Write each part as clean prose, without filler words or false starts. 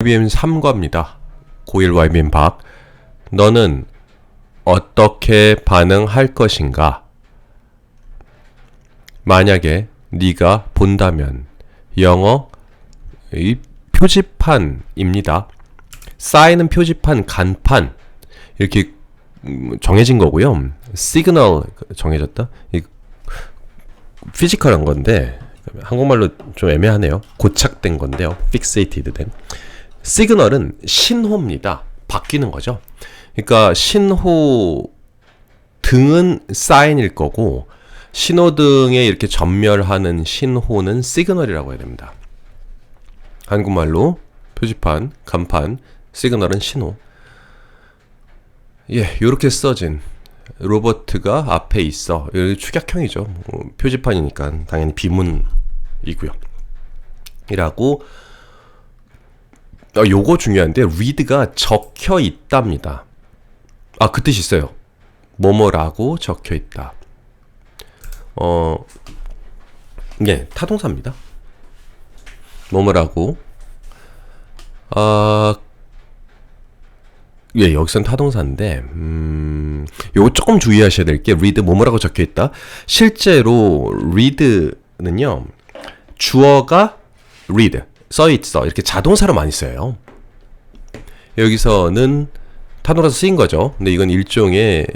YBM 3과입니다. 고1 YBM 박. 너는 어떻게 반응할 것인가? 만약에 네가 본다면 영어 이 표지판입니다. 쌓이는 표지판, 간판 이렇게 정해진 거고요. 시그널 정해졌다. 이 피지컬한 건데 한국말로 좀 애매하네요. 고착된 건데요. fixated 된. 시그널은 신호입니다. 바뀌는 거죠. 그러니까 신호 등은 사인일 거고 신호등에 이렇게 전멸하는 신호는 시그널이라고 해야 됩니다. 한국말로 표지판, 간판, 시그널은 신호. 예, 요렇게 써진 로버트가 앞에 있어. 여기 축약형이죠. 표지판이니까 당연히 비문이고요. 이라고 요거 중요한데 read가 적혀 있답니다. 그 뜻 있어요. 뭐뭐라고 적혀 있다. 예, 타동사입니다. 뭐뭐라고. 예, 여기선 타동사인데, 요거 조금 주의하셔야 될 게, read 뭐뭐라고 적혀 있다. 실제로 read는요, 주어가 read, 써 있어. 이렇게 자동사로 많이 써요. 여기서는 타동사로 쓰인 거죠. 근데 이건 일종의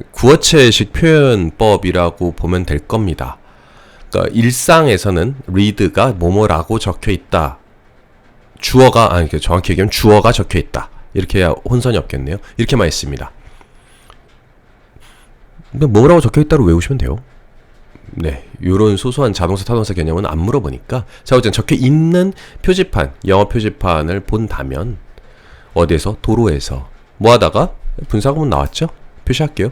구어체식 표현법이라고 보면 될 겁니다. 그러니까 일상에서는 read가 뭐뭐라고 적혀 있다. 주어가, 정확히 얘기하면 주어가 적혀 있다. 이렇게 해야 혼선이 없겠네요. 이렇게만 있습니다. 근데 뭐라고 적혀 있다로 외우시면 돼요. 네, 요런 소소한 자동사, 타동사 개념은 안 물어보니까. 자, 어쨌든 적혀 있는 표지판, 영어 표지판을 본다면 어디에서? 도로에서. 뭐 하다가? 분사구문 나왔죠? 표시할게요.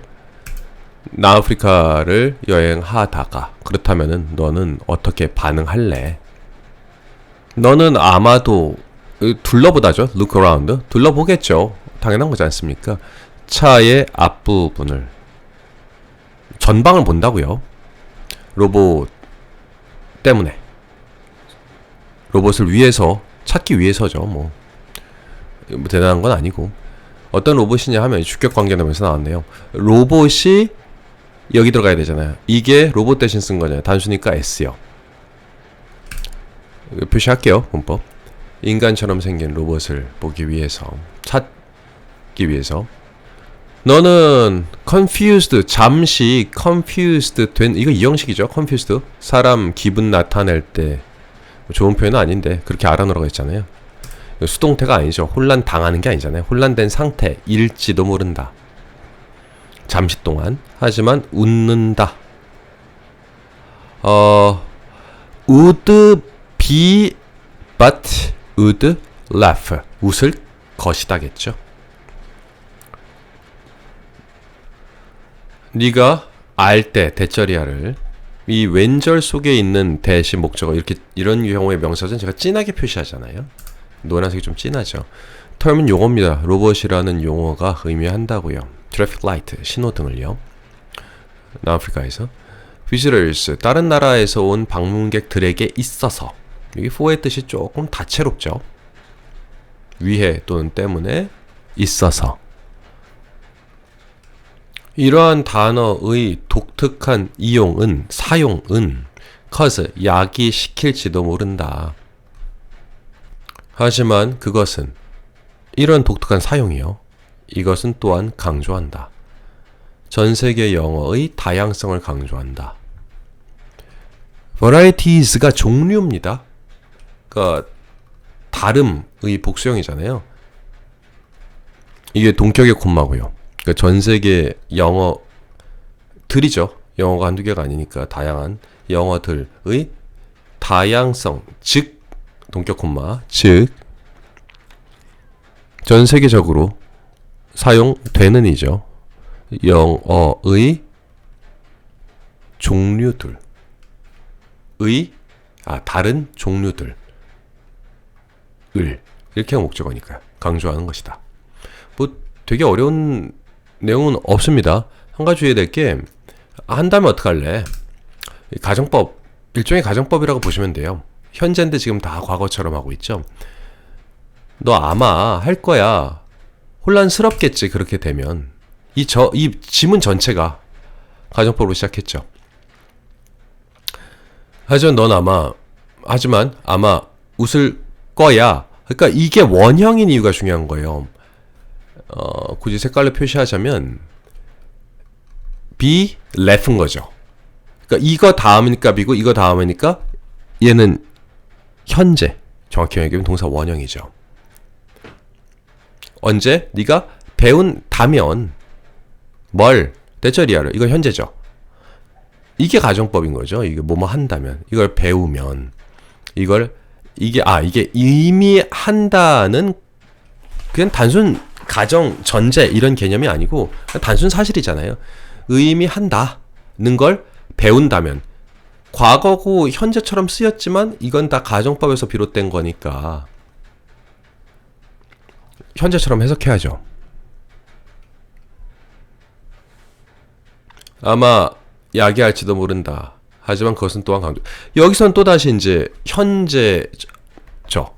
남아프리카를 여행하다가. 그렇다면은 너는 어떻게 반응할래? 너는 아마도 둘러보다죠. look around. 둘러보겠죠. 당연한 거지 않습니까? 차의 앞부분을, 전방을 본다고요. 로봇 때문에. 로봇을 위해서, 찾기 위해서죠. 뭐 대단한 건 아니고. 어떤 로봇이냐 하면 주격 관계되면서 나왔네요. 로봇이 여기 들어가야 되잖아요. 이게 로봇 대신 쓴 거잖아요. 단수니까 S요. 표시할게요. 문법. 인간처럼 생긴 로봇을 보기 위해서, 찾기 위해서. 너는 confused, 잠시 confused 된, 이거 이형식이죠. confused. 사람 기분 나타낼 때, 좋은 표현은 아닌데 그렇게 알아놓으라고 했잖아요. 수동태가 아니죠. 혼란 당하는 게 아니잖아요. 혼란된 상태일지도 모른다. 잠시 동안. 하지만 웃는다. would be but would laugh. 웃을 것이다겠죠. 네가 알 때, 대절이야를 이 왼절 속에 있는 대신 목적어, 이렇게 이런 경우의 명사는 제가 진하게 표시하잖아요. 노란색이 좀 진하죠. term은 용어입니다. 로봇이라는 용어가 의미한다고요. traffic light, 신호등을요. 남아프리카에서 visitors, 다른 나라에서 온 방문객들에게 있어서. 여기 for의 뜻이 조금 다채롭죠. 위해 또는 때문에, 있어서. 이러한 단어의 독특한 이용은, 사용은 cause, 야기시킬지도 모른다. 하지만 그것은, 이런 독특한 사용이요, 이것은 또한 강조한다. 전 세계 영어의 다양성을 강조한다. varieties가 종류입니다. 그러니까 다름의 복수형이잖아요. 이게 동격의 콤마고요. 그러니까 전 세계 영어들이죠. 영어가 한두 개가 아니니까 다양한 영어들의 다양성, 즉 동격 콤마, 즉 전 세계적으로 사용되는 이죠. 영어의 종류들의, 다른 종류들을 이렇게 목적어니까요. 강조하는 것이다. 뭐 되게 어려운 내용은 없습니다. 한 가지 주의해야 될 게, 한다면 어떡할래? 가정법, 일종의 가정법이라고 보시면 돼요. 현재인데 지금 다 과거처럼 하고 있죠. 너 아마 할 거야. 혼란스럽겠지, 그렇게 되면. 이 지문 전체가 가정법으로 시작했죠. 하지만 아마 웃을 거야. 그러니까 이게 원형인 이유가 중요한 거예요. 굳이 색깔로 표시하자면 be laugh인 거죠. 그러니까 이거 다음이니까 B고 이거 다음이니까 얘는 현재, 정확히 얘기하면 동사 원형이죠. 언제? 네가 배운다면 뭘? 대절이야를. 이건 현재죠. 이게 가정법인 거죠. 이게 뭐뭐 한다면, 이걸 배우면, 이게 이미 한다는 그냥 단순 가정, 전제 이런 개념이 아니고 단순 사실이잖아요. 의미 한다는 걸 배운다면, 과거고 현재처럼 쓰였지만 이건 다 가정법에서 비롯된 거니까 현재처럼 해석해야죠. 아마 야기할지도 모른다. 하지만 그것은 또한 강조. 여기선 또다시 이제 현재죠.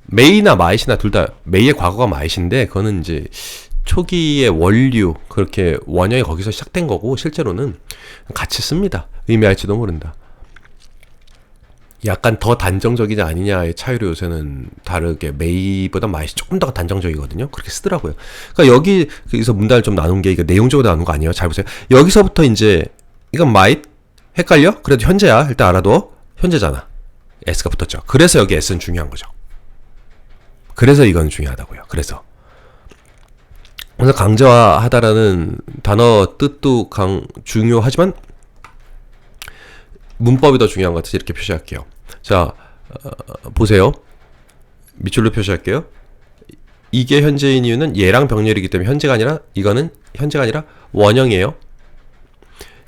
메이나 마잇이나 둘 다 메이의 과거가 마잇인데 그거는 이제 초기의 원류, 그렇게 원형이 거기서 시작된 거고 실제로는 같이 씁니다. 의미할지도 모른다. 약간 더 단정적이냐 아니냐의 차이로 요새는 다르게 메이보다 마잇이 조금 더 단정적이거든요. 그렇게 쓰더라고요. 그러니까 여기서 문단을 좀 나눈 게 이거 내용적으로 나눈 거 아니에요. 잘 보세요. 여기서부터 이제 이건 마잇 헷갈려? 그래도 현재야. 일단 알아둬. 현재잖아. S가 붙었죠. 그래서 여기 S는 중요한 거죠. 그래서 이건 중요하다고요. 그래서 강조하다라는 단어 뜻도 중요하지만 문법이 더 중요한 것 같아서 이렇게 표시할게요. 자, 보세요. 밑줄로 표시할게요. 이게 현재인 이유는 얘랑 병렬이기 때문에 현재가 아니라, 이거는 현재가 아니라 원형이에요.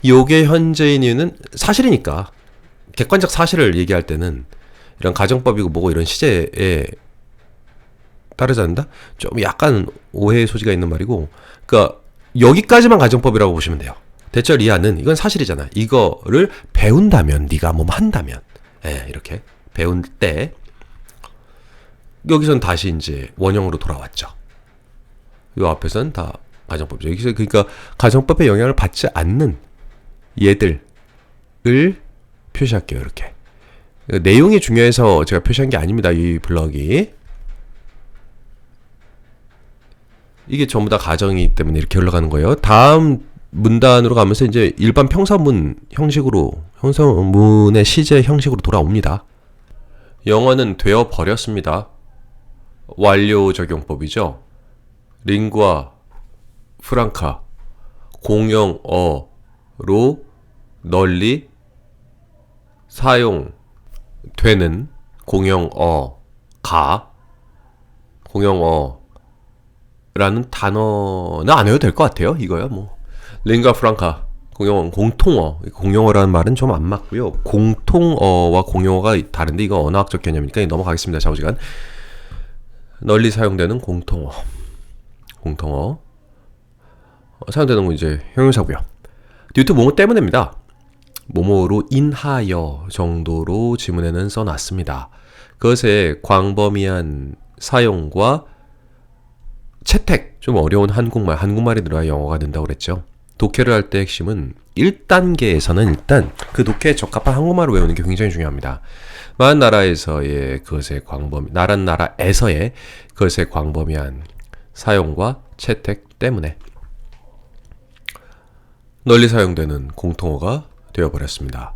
요게 현재인 이유는 사실이니까, 객관적 사실을 얘기할 때는 이런 가정법이고 뭐고 이런 시제에 따르지 않는다? 좀 약간 오해의 소지가 있는 말이고, 그러니까 여기까지만 가정법이라고 보시면 돼요. 대절 이하는 이건 사실이잖아. 이거를 배운다면, 네가 뭐 한다면, 이렇게 배울 때 여기선 다시 이제 원형으로 돌아왔죠. 요 앞에서는 다 가정법이죠. 여기서 그러니까 가정법의 영향을 받지 않는 얘들을 표시할게요. 이렇게. 내용이 중요해서 제가 표시한 게 아닙니다. 이 블럭이. 이게 전부 다 가정이기 때문에 이렇게 흘러가는 거예요. 다음 문단으로 가면서 이제 일반 평서문 형식으로, 평서문의 시제 형식으로 돌아옵니다. 영어는 되어 버렸습니다. 완료 적용법이죠. 링구아 프랑카 공용어로 널리 사용되는 공용어가, 공용어라는 단어는 안 해도 될 것 같아요. 이거야 뭐. 링구아 프랑카 공용어, 공통어. 공용어라는 말은 좀 안 맞고요. 공통어와 공용어가 다른데 이거 언어학적 개념이니까 넘어가겠습니다. 좌우지간. 널리 사용되는 공통어. 사용되는 건 이제 형용사고요. 뒤에 뭐뭐 때문에입니다. 뭐뭐로 인하여 정도로 지문에는 써놨습니다. 그것의 광범위한 사용과 채택, 좀 어려운 한국말이 들어야 영어가 된다고 그랬죠. 독해를 할 때 핵심은 1단계에서는 일단 그 독해에 적합한 한국말을 외우는 게 굉장히 중요합니다. 많은 나라에서의 그것의 나라에서의 그것의 광범위한 사용과 채택 때문에 널리 사용되는 공통어가 되어버렸습니다.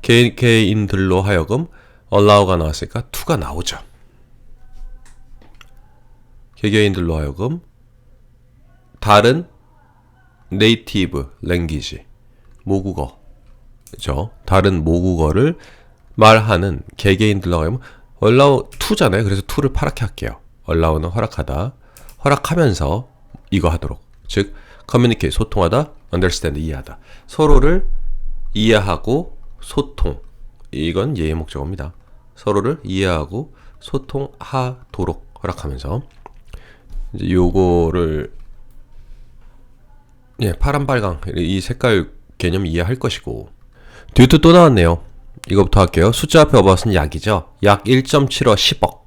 개개인들로 하여금 allow가 나왔으니까 to가 나오죠. 개개인들로 하여금 다른 네이티브 랭귀지, 모국어죠. 다른 모국어를 말하는 개개인들로 하여금 allow to잖아요. 그래서 to를 파랗게 할게요. allow는 허락하다, 허락하면서 이거 하도록. 즉 communicate, 소통하다, understand, 이해하다. 서로를 이해하고 소통. 이건 예의 목적어입니다. 서로를 이해하고 소통하도록 허락하면서 이제 요거를 파란 빨강 이 색깔 개념 이해할 것이고, 뒤에 또 나왔네요. 이거부터 할게요. 숫자 앞에 어바웃은 약이죠. 약 1.75 10억.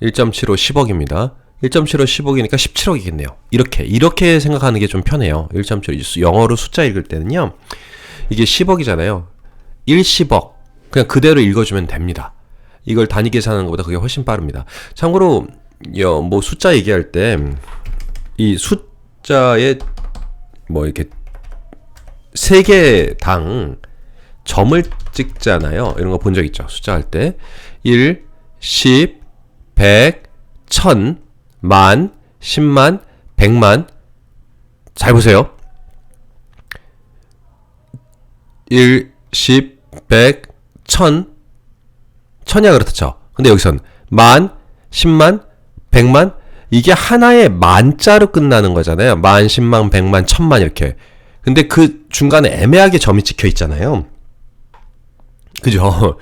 1.75 10억입니다. 1.75 15이니까 17억이겠네요. 이렇게 생각하는 게 좀 편해요. 1.75 영어로 숫자 읽을 때는요. 이게 10억이잖아요. 1, 10억. 그냥 그대로 읽어주면 됩니다. 이걸 단위 계산하는 것보다 그게 훨씬 빠릅니다. 참고로 뭐 숫자 얘기할 때 이 숫자에 뭐 이렇게 3개당 점을 찍잖아요. 이런 거 본 적 있죠. 숫자 할 때 1, 10, 100, 1000, 만, 10만, 100만. 잘 보세요. 1, 10, 100, 1000. 1000이야 그렇죠. 근데 여기선 만, 10만, 100만. 이게 하나의 만자로 끝나는 거잖아요. 만, 10만, 100만, 1000만 이렇게. 근데 그 중간에 애매하게 점이 찍혀 있잖아요. 그죠?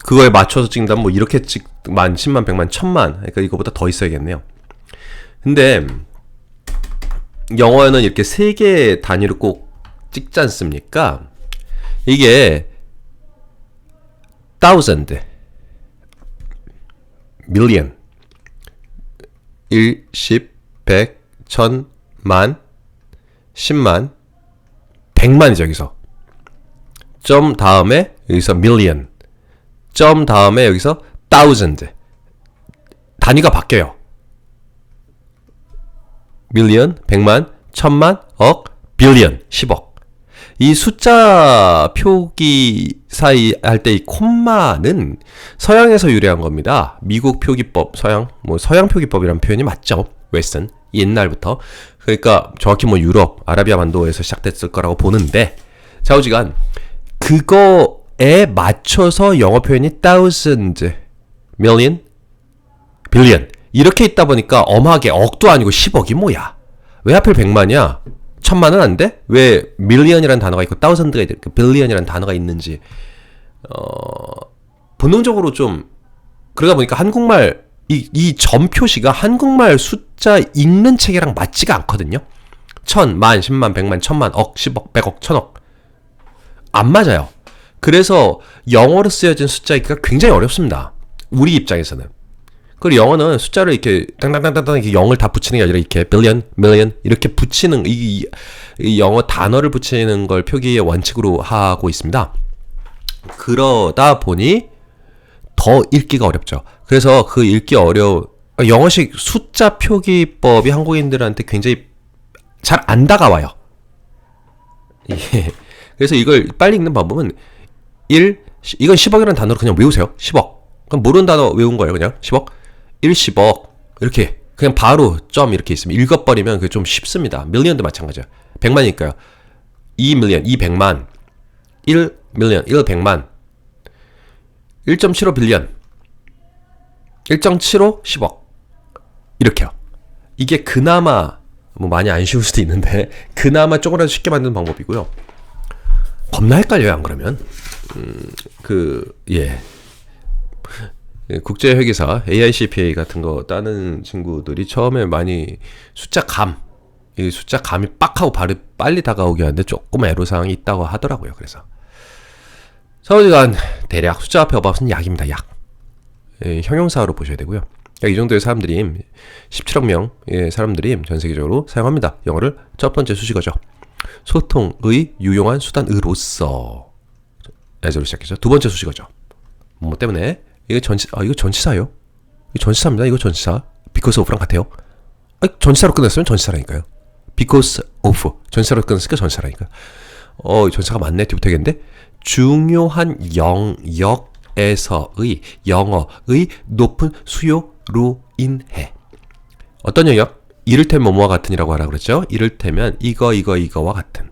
그거에 맞춰서 찍는다면 뭐 이렇게 만, 10만, 100만, 1000만. 그러니까 이거보다 더 있어야겠네요. 근데 영어에는 이렇게 3개 단위로 꼭 찍지 않습니까? 이게 thousand, million, 1, 10, 100, 1000, 만, 10만, 100만이죠, 여기서. 점 다음에 여기서 million. 점 다음에 여기서 thousand. 단위가 바뀌어요. million, 100만, 1000만, 억, billion, 10억. 이 숫자 표기 사이 할 때 이 콤마는 서양에서 유래한 겁니다. 미국 표기법, 서양 표기법이라는 표현이 맞죠. 웨스턴, 옛날부터. 그러니까 정확히 뭐 유럽, 아라비아 반도에서 시작됐을 거라고 보는데, 좌우지간 그거에 맞춰서 영어 표현이 thousand, million, billion 이렇게 있다 보니까 엄하게 억도 아니고 10억이 뭐야? 왜 하필 100만이야? 1000만은 안 돼? 왜 million이라는 단어가 있고 thousand가 있고 billion이라는 단어가 있는지 본능적으로 좀 그러다 보니까 한국말 이 점 표시가 한국말 숫자 읽는 체계랑 맞지가 않거든요. 1000, 만, 10만, 100만, 1000만, 억, 10억, 100억, 1000억 안 맞아요. 그래서 영어로 쓰여진 숫자 읽기가 굉장히 어렵습니다. 우리 입장에서는. 그리고 영어는 숫자를 이렇게 땅땅땅땅 이렇게 0을 다 붙이는 게 아니라 이렇게 billion, million 이렇게 붙이는 이 영어 단어를 붙이는 걸 표기의 원칙으로 하고 있습니다. 그러다 보니 더 읽기가 어렵죠. 그래서 그 읽기 영어식 숫자 표기법이 한국인들한테 굉장히 잘 안 다가와요. 예. 그래서 이걸 빨리 읽는 방법은 이건 10억이라는 단어로 그냥 외우세요. 10억. 그럼 모르는 단어 외운 거예요. 그냥 10억. 1, 10억. 이렇게 그냥 바로 점 이렇게 있으면 읽어버리면 그게 좀 쉽습니다. 밀리언도 마찬가지야. 100만이니까요. 2 밀리언, 200만. 1 밀리언, 1 100만. 1.75 빌리언. 1.75 10억. 이렇게요. 이게 그나마 뭐 많이 안 쉬울 수도 있는데 그나마 조금이라도 쉽게 만드는 방법이고요. 겁나 헷갈려요, 안 그러면. 국제회계사 AICPA 같은 거 따는 친구들이 처음에 많이 숫자 감이 빡하고 빨리 다가오게 하는데 조금 애로사항이 있다고 하더라고요. 그래서 서울시간 대략 숫자 앞에 없으면 약입니다. 약. 형용사로 보셔야 되고요. 이 정도의 사람들이 17억 명의 사람들이 전 세계적으로 사용합니다. 영어를 첫 번째 수식어죠. 소통의 유용한 수단으로서 에서로 시작해서 두 번째 수식어죠. 뭐 때문에 이거 전치사예요. 이거 전치사입니다. 이거 전치사. because of랑 같아요. 전치사로 끝냈으면 전치사라니까요. because of 전치사로 끝냈으니까 전치사라니까. 전치사가 맞네. 되겠는데 중요한 영역에서의 영어의 높은 수요로 인해 어떤 영역? 이를테면 뭐와 같은이라고 하라 그랬죠. 이를테면 이거와 같은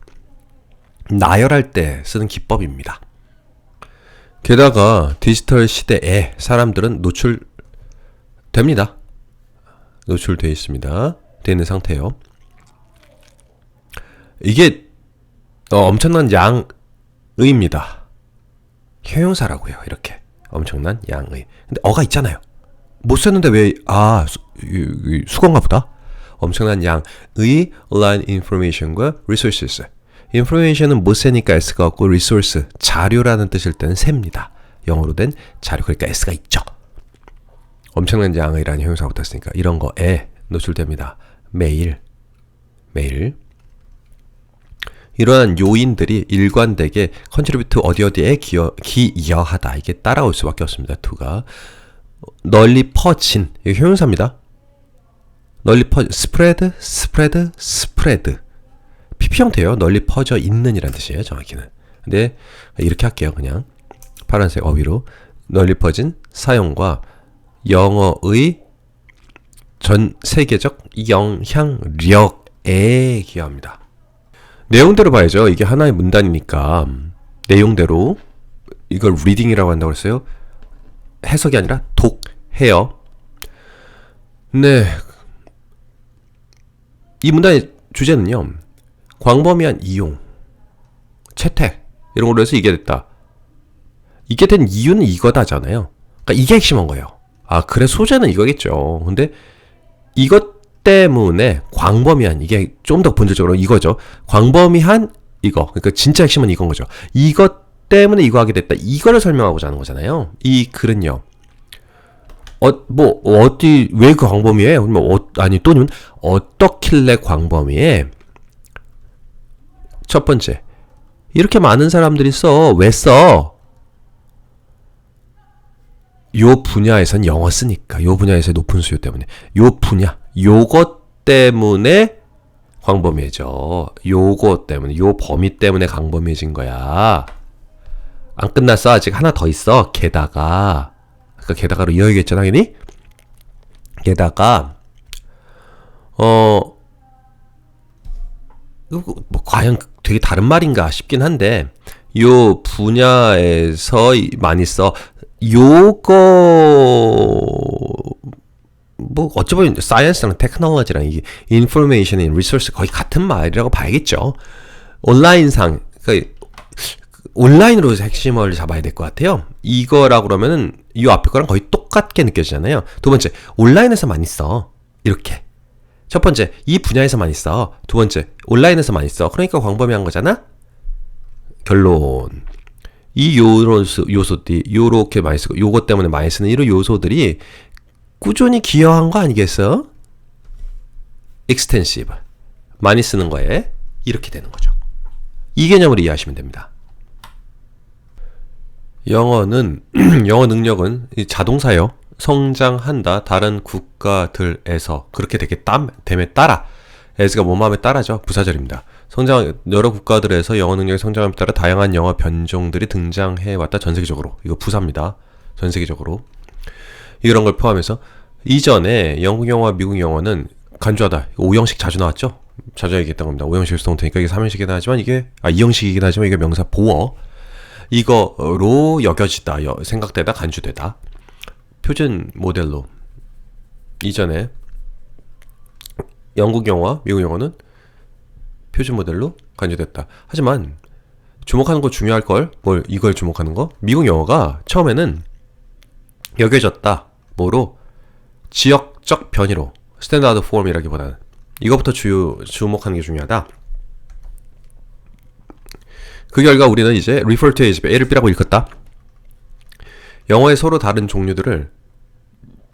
나열할 때 쓰는 기법입니다. 게다가 디지털 시대에 사람들은 노출됩니다. 노출되어 있습니다. 되어 있는 상태예요. 이게 엄청난 양의입니다. 형용사라고요. 이렇게 엄청난 양의. 근데 어가 있잖아요. 못 썼는데 왜 수건가 보다. 엄청난 양의 line information과 resources. information은 못 세니까 s가 없고 resource, 자료라는 뜻일 때는 셉니다. 영어로 된 자료, 그러니까 s가 있죠. 엄청난 양의라는 형용사가 붙었으니까 이런 거에 노출됩니다. 매일 이러한 요인들이 일관되게 contribute 어디어디에 기여하다. 이게 따라올 수밖에 없습니다. to가 널리 퍼진 이게 형용사입니다. 널리 퍼 spread PP 형태예요. 널리 퍼져 있는 이란 뜻이에요. 정확히는. 근데 이렇게 할게요. 그냥 파란색 어휘로 널리 퍼진 사용과 영어의 전 세계적 영향력에 기여합니다. 내용대로 봐야죠. 이게 하나의 문단이니까 내용대로 이걸 리딩이라고 한다고 했어요. 해석이 아니라 독해요. 네, 이 문단의 주제는요. 광범위한 이용, 채택 이런 걸로 해서 이게 됐다. 이게 된 이유는 이거다잖아요. 그러니까 이게 핵심한 거예요. 아 그래 소재는 이거겠죠. 근데 이것 때문에 광범위한 이게 좀 더 본질적으로 이거죠. 광범위한 이거 그러니까 진짜 핵심은 이건 거죠. 이것 때문에 이거 하게 됐다. 이거를 설명하고자 하는 거잖아요. 이 글은요. 어디 왜 그 광범위해? 아니 또는 어떻길래 광범위해? 첫 번째 이렇게 많은 사람들이 써. 왜 써? 요 분야에선 영어 쓰니까. 요 분야에서의 높은 수요 때문에. 요 분야. 요것 때문에 광범위해져. 요것 때문에. 요 범위 때문에 광범위해진 거야. 안 끝났어. 아직 하나 더 있어. 게다가. 그러니까 게다가로 이어야겠죠, 당연히? 게다가, 과연 되게 다른 말인가 싶긴 한데, 요 분야에서 많이 써. 요거 어찌 보면 사이언스랑 테크놀로지랑 이 인포메이션, 리소스 거의 같은 말이라고 봐야겠죠. 온라인상 그러니까 온라인으로 핵심을 잡아야 될 것 같아요. 이거라고 그러면은 이 앞에 거랑 거의 똑같게 느껴지잖아요. 두 번째, 온라인에서 많이 써. 이렇게. 첫 번째, 이 분야에서 많이 써. 두 번째, 온라인에서 많이 써. 그러니까 광범위한 거잖아. 결론. 이 요소들이 요렇게 많이 쓰고 요것 때문에 많이 쓰는 이런 요소들이 꾸준히 기여한 거 아니겠어? extensive 많이 쓰는 거에 이렇게 되는 거죠. 이 개념으로 이해하시면 됩니다. 영어는 영어 능력은 자동사요. 성장한다. 다른 국가들에서 그렇게 됨에 따라 as가 뭐뭐함에 따라죠. 부사절입니다. 여러 국가들에서 영어 능력의 성장함에 따라 다양한 영어 변종들이 등장해왔다. 전 세계적으로. 이거 부사입니다. 전 세계적으로. 이런 걸 포함해서 이전에 영국 영어와 미국 영어는 간주하다. 5형식 자주 나왔죠? 자주 얘기했던 겁니다. 5형식을 쓰면 되니까 이게 3형식이긴 하지만 이게 2형식이긴 하지만 이게 명사 보어. 이거로 여겨지다. 생각되다. 간주되다. 표준 모델로 이전에 영국 영어와 미국 영어는 표준 모델로 간주됐다. 하지만 주목하는 거 중요할 걸. 이걸 주목하는 거. 미국 영어가 처음에는 여겨졌다. 뭐로? 지역적 변이로. 스탠다드 폼이라기보다는 이것부터 주목하는 게 중요하다. 그 결과 우리는 이제 refer to as A를 B라고 읽었다. 영어의 서로 다른 종류들을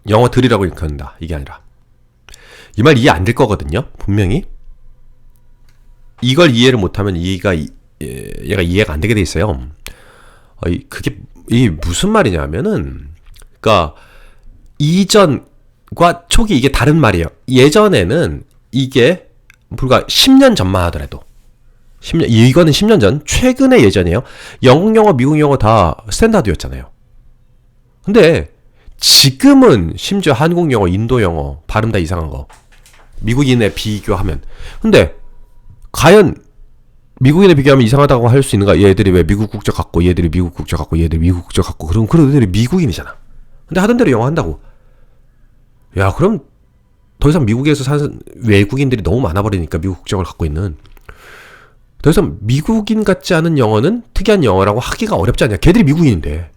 영어들이라고 읽는다. 이게 아니라 이 말 이해 안 될 거거든요. 분명히 이걸 이해를 못하면 얘가 이해가 안 되게 돼 있어요. 이게 무슨 말이냐면은 그러니까 이전과 초기 이게 다른 말이에요. 예전에는 이게 불과 10년 전만 하더라도 이거는 10년 전, 최근의 예전이에요. 영국 영어, 미국 영어 다 스탠다드였잖아요. 근데 지금은 심지어 한국 영어, 인도 영어 발음 다 이상한 거 미국인에 비교하면 근데 과연 미국인에 비교하면 이상하다고 할 수 있는가? 얘들이 왜 미국 국적 갖고 얘들이 미국 국적 갖고 얘들이 미국 국적 갖고 그럼 애들이 미국인이잖아. 근데 하던 대로 영어 한다고. 야 그럼 더 이상 미국에서 사는 외국인들이 너무 많아버리니까 미국 국적을 갖고 있는 더 이상 미국인 같지 않은 영어는 특이한 영어라고 하기가 어렵지 않냐. 걔들이 미국인인데.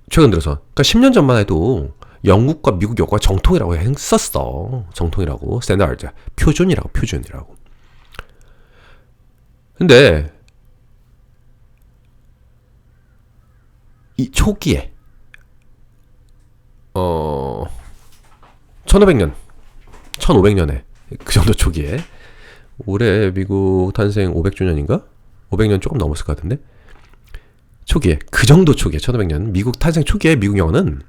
최근 들어서. 그러니까 10년 전만 해도 영국과 미국 영어가 정통이라고 했었어. 정통이라고. 스탠다드. 표준이라고. 근데 이 초기에 1500년 1500년에 그 정도 초기에 올해 미국 탄생 500주년인가? 500년 조금 넘었을 것 같은데 초기에 그 정도 초기에 1500년 미국 탄생 초기에 미국 영어는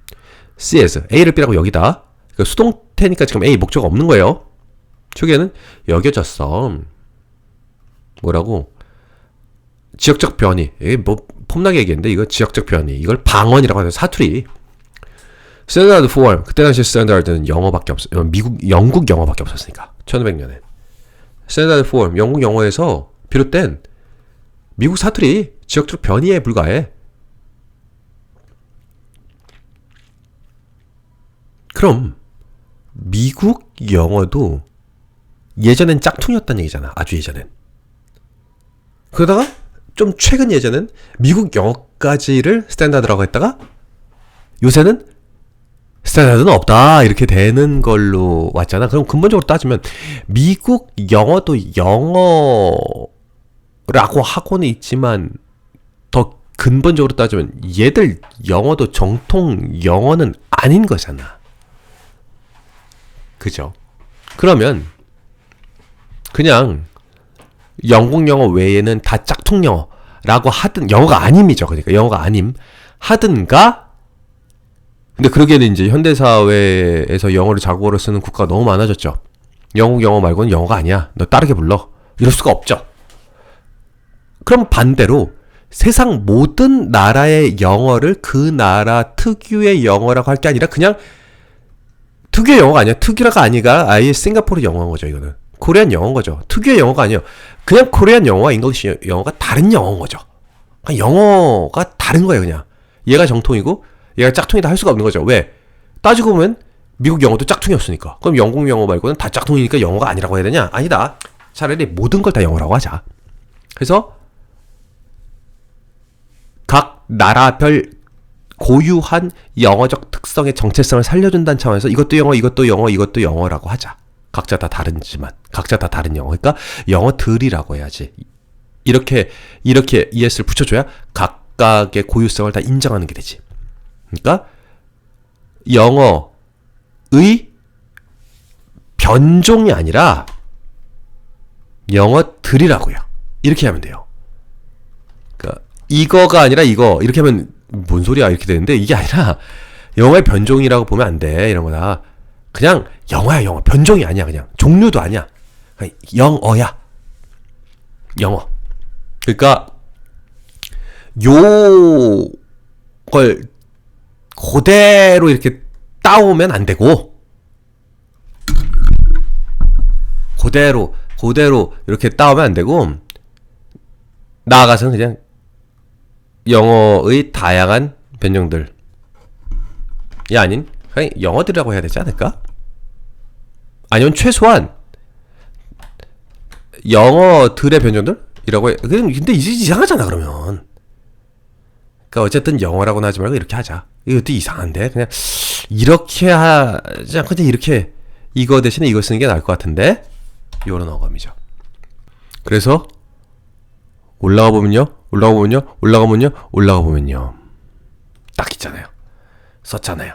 CS A를 B라고 여기다 그러니까 수동태니까 지금 A 목적 없는 거예요. 초기에는 여겨졌어. 뭐라고? 지역적 변이. 이게 뭐 폼나게 얘기했는데 이거 지역적 변이. 이걸 방언이라고 하는 사투리. 스탠다드 포럼. 그때 당시 스탠다드는 영어밖에 영국 영어밖에 없었으니까. 1500년에. 스탠다드 포럼. 영국 영어에서 비롯된 미국 사투리 지역적 변이에 불과해. 그럼 미국 영어도 예전엔 짝퉁이었다는 얘기잖아. 아주 예전엔. 그러다가 좀 최근 예전엔 미국 영어까지를 스탠다드라고 했다가 요새는 스탠다드는 없다 이렇게 되는 걸로 왔잖아. 그럼 근본적으로 따지면 미국 영어도 영어라고 하고는 있지만 더 근본적으로 따지면 얘들 영어도 정통 영어는 아닌 거잖아. 그죠? 그러면 그냥 영국 영어 외에는 다 짝퉁 영어라고 하든 영어가 아님이죠. 그러니까 영어가 아님 하든가. 근데 그러기에는 이제 현대 사회에서 영어를 자국어로 쓰는 국가가 너무 많아졌죠. 영국 영어 말고는 영어가 아니야. 너 다르게 불러. 이럴 수가 없죠. 그럼 반대로 세상 모든 나라의 영어를 그 나라 특유의 영어라고 할 게 아니라 그냥 특유의 영어가 아니야. 특유라가 아니가 아예 싱가포르 영어인 거죠. 이거는 코리안 영어인 거죠. 특유의 영어가 아니에요. 그냥 코리안 영어와 잉글리시 영어가 다른 영어인 거죠. 영어가 다른 거예요. 그냥 얘가 정통이고 얘가 짝퉁이다 할 수가 없는 거죠. 왜? 따지고 보면 미국 영어도 짝퉁이었으니까. 그럼 영국 영어 말고는 다 짝퉁이니까 영어가 아니라고 해야 되냐? 아니다. 차라리 모든 걸 다 영어라고 하자. 그래서 각 나라별 고유한 영어적 특성의 정체성을 살려준다는 차원에서 이것도 영어, 이것도 영어, 이것도 영어라고 하자. 각자 다 다르지만 각자 다 다른 영어. 그러니까 영어들이라고 해야지. 이렇게 ES를 붙여줘야 각각의 고유성을 다 인정하는 게 되지. 그러니까 영어의 변종이 아니라 영어들이라고요. 이렇게 하면 돼요. 그러니까 이거가 아니라 이거 이렇게 하면 뭔 소리야 이렇게 되는데 이게 아니라 영어의 변종이라고 보면 안 돼. 이런 거다. 그냥 영어야 영어. 변종이 아니야. 그냥 종류도 아니야. 그냥 영어야. 영어. 그러니까 요걸 그대로 이렇게 따오면 안 되고 그대로 이렇게 따오면 안 되고 나아가서는 그냥 영어의 다양한 변종들이 아닌 그냥 영어들이라고 해야 되지 않을까? 아니면 최소한 영어들의 변종들이라고 해. 근데 이상하잖아 그러면. 그러니까 어쨌든 영어라고는 하지 말고 이렇게 하자. 이것도 이상한데 그냥 이렇게 하자. 그냥 이렇게 이거 대신에 이거 쓰는 게 나을 것 같은데 이런 어감이죠. 그래서 올라가 보면요 딱 있잖아요. 썼잖아요.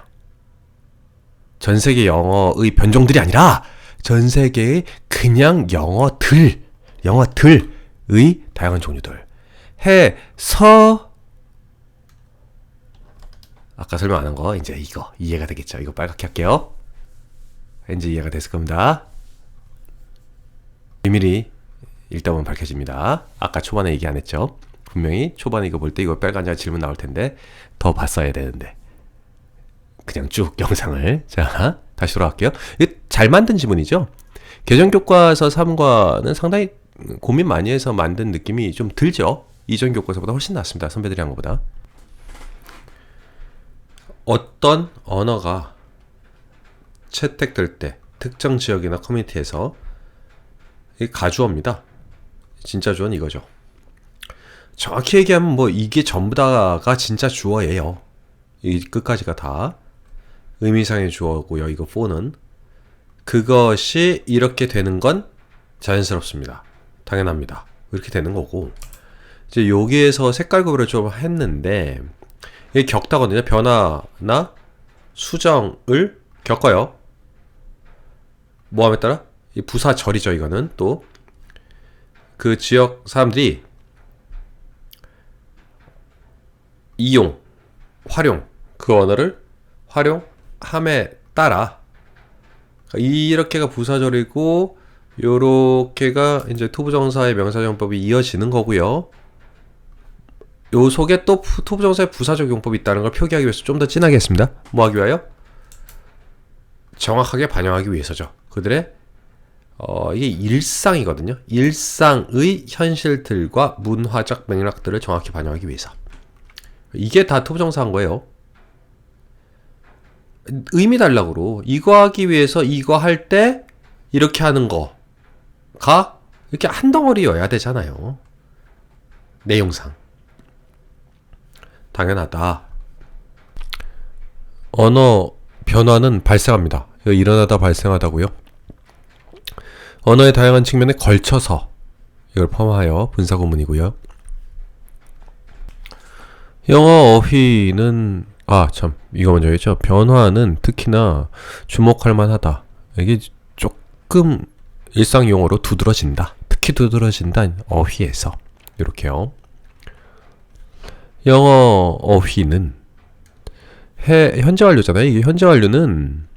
전 세계 영어의 변종들이 아니라 전 세계의 그냥 영어들의 다양한 종류들 해서 아까 설명 안 한 거 이제 이거 이해가 되겠죠. 이거 빨갛게 할게요. 이제 이해가 됐을 겁니다. 비밀이 일단은 밝혀집니다. 아까 초반에 얘기 안 했죠. 분명히 초반에 이거 볼 때 이거 빨간자 질문 나올 텐데 더 봤어야 되는데 그냥 쭉 영상을. 자 다시 돌아갈게요. 이게 잘 만든 지문이죠. 개정교과서 3과는 상당히 고민 많이 해서 만든 느낌이 좀 들죠. 이전 교과서보다 훨씬 낫습니다. 선배들이 한 것보다. 어떤 언어가 채택될 때 특정 지역이나 커뮤니티에서 이게 가주어입니다. 진짜 주어는 이거죠. 정확히 얘기하면 뭐 이게 전부 다가 진짜 주어예요. 이 끝까지가 다 의미상의 주어고요. 이거 for는 그것이 이렇게 되는 건 자연스럽습니다. 당연합니다. 이렇게 되는 거고 이제 여기에서 색깔 구별을 좀 했는데 이게 격다거든요. 변화나 수정을 겪어요. 모함에 따라 이 부사절이죠. 이거는 또 그 지역 사람들이 이용, 활용, 그 언어를 활용함에 따라 이렇게가 부사절이고 요렇게가 이제 투부정사의 명사용법이 이어지는 거고요. 요 속에 또 투부정사의 부사적 용법이 있다는 걸 표기하기 위해서 좀 더 진하게 했습니다. 뭐 하기 위하여? 정확하게 반영하기 위해서죠. 그들의 이게 일상이거든요. 일상의 현실들과 문화적 맥락들을 정확히 반영하기 위해서. 이게 다 투부정사인 거예요. 의미 달라고 이거 하기 위해서 이거 할 때 이렇게 하는 거가 이렇게 한 덩어리여야 되잖아요. 내용상. 당연하다. 언어 변화는 발생합니다. 일어나다 발생하다고요. 언어의 다양한 측면에 걸쳐서 이걸 포함하여 분사구문이고요. 영어 어휘는 이거 먼저 했죠. 변화는 특히나 주목할 만하다. 이게 조금 일상 용어로 두드러진다. 특히 두드러진다. 어휘에서 이렇게요. 영어 어휘는 현재 완료잖아요. 이게 현재 완료는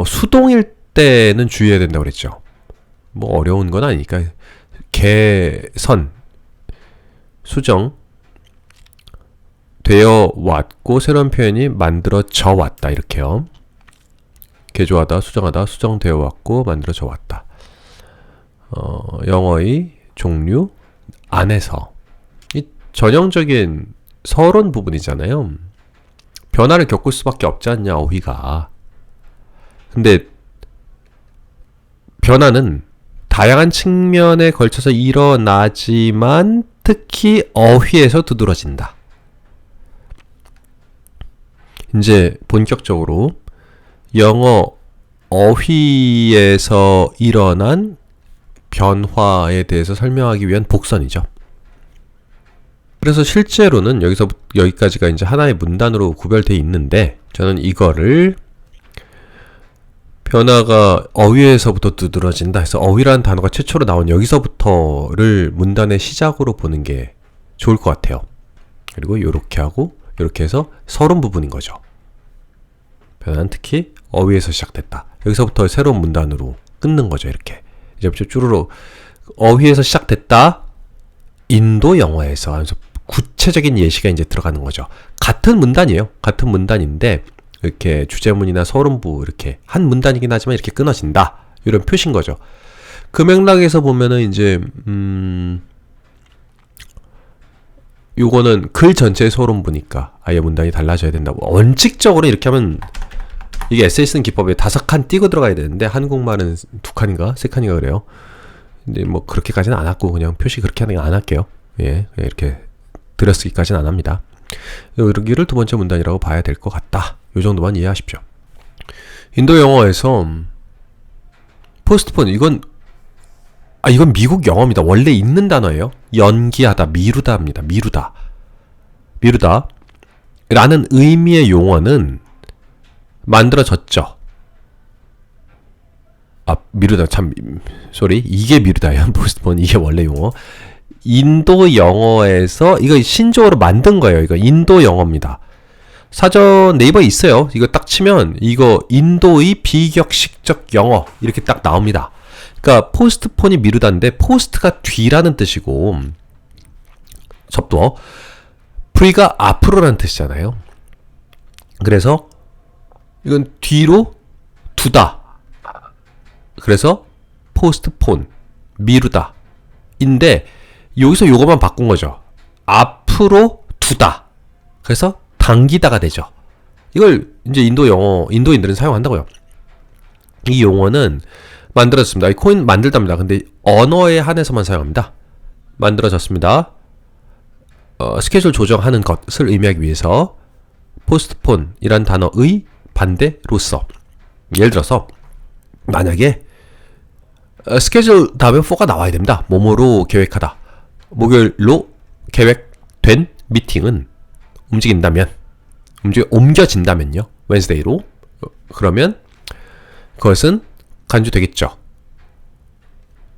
수동일 때는 주의해야 된다고 그랬죠. 뭐 어려운 건 아니니까 개선, 수정 되어 왔고 새로운 표현이 만들어져 왔다. 이렇게요. 개조하다, 수정하다, 수정되어 왔고 만들어져 왔다. 영어의 종류 안에서 이 전형적인 서론 부분이잖아요. 변화를 겪을 수밖에 없지 않냐, 어휘가. 근데 변화는 다양한 측면에 걸쳐서 일어나지만 특히 어휘에서 두드러진다. 이제 본격적으로 영어 어휘에서 일어난 변화에 대해서 설명하기 위한 복선이죠. 그래서 실제로는 여기까지가 이제 하나의 문단으로 구별되어 있는데 저는 이거를 변화가 어휘에서부터 두드러진다 해서 어휘라는 단어가 최초로 나온 여기서부터를 문단의 시작으로 보는 게 좋을 것 같아요. 그리고 요렇게 하고 요렇게 해서 서론 부분인 거죠. 변화는 특히 어휘에서 시작됐다. 여기서부터 새로운 문단으로 끊는 거죠. 이렇게 이제부터 쭈루루 어휘에서 시작됐다. 인도 영어에서 하면서 구체적인 예시가 이제 들어가는 거죠. 같은 문단이에요. 같은 문단인데 이렇게 주제문이나 서론부 이렇게 한 문단이긴 하지만 이렇게 끊어진다. 이런 표시인 거죠. 그 맥락에서 보면은 이제 요거는 글 전체의 서론부니까 아예 문단이 달라져야 된다고. 원칙적으로 이렇게 하면 이게 에세이 쓰는 기법에 5칸 띄고 들어가야 되는데 한국말은 2칸인가 3칸인가 그래요. 근데 뭐 그렇게까지는 안 하고 그냥 표시 그렇게 하는 거 안 할게요. 예, 이렇게 들여쓰기까지는 안 합니다. 여기를 두 번째 문단이라고 봐야 될 것 같다. 요 정도만 이해하십시오. 인도 영어에서 포스트폰 이건 미국 영어입니다. 원래 있는 단어예요. 연기하다, 미루다 합니다. 미루다 라는 의미의 용어는 만들어졌죠. 미루다 이게 미루다예요. 포스트폰 이게 원래 용어. 인도 영어에서 이거 신조어로 만든 거예요. 이거 인도 영어입니다. 사전 네이버에 있어요. 이거 딱 치면 이거 인도의 비격식적 영어 이렇게 딱 나옵니다. 그러니까 포스트폰이 미루다인데 포스트가 뒤라는 뜻이고 접두어 프리가 앞으로라는 뜻이잖아요. 그래서 이건 뒤로 두다. 그래서 포스트폰 미루다 인데 여기서 요거만 바꾼 거죠. 앞으로 두다. 그래서 당기다가 되죠. 이걸 이제 인도인들은 사용한다고요. 이 용어는 만들어졌습니다. 이 코인 만들답니다. 근데 언어에 한해서만 사용합니다. 만들어졌습니다. 스케줄 조정하는 것을 의미하기 위해서 포스트폰이란 단어의 반대로서 예를 들어서 만약에 스케줄 다음에 4가 나와야 됩니다. 뭐뭐로 계획하다. 목요일로 계획된 미팅은 옮겨진다면요. Wednesday로. 그러면 그것은 간주되겠죠.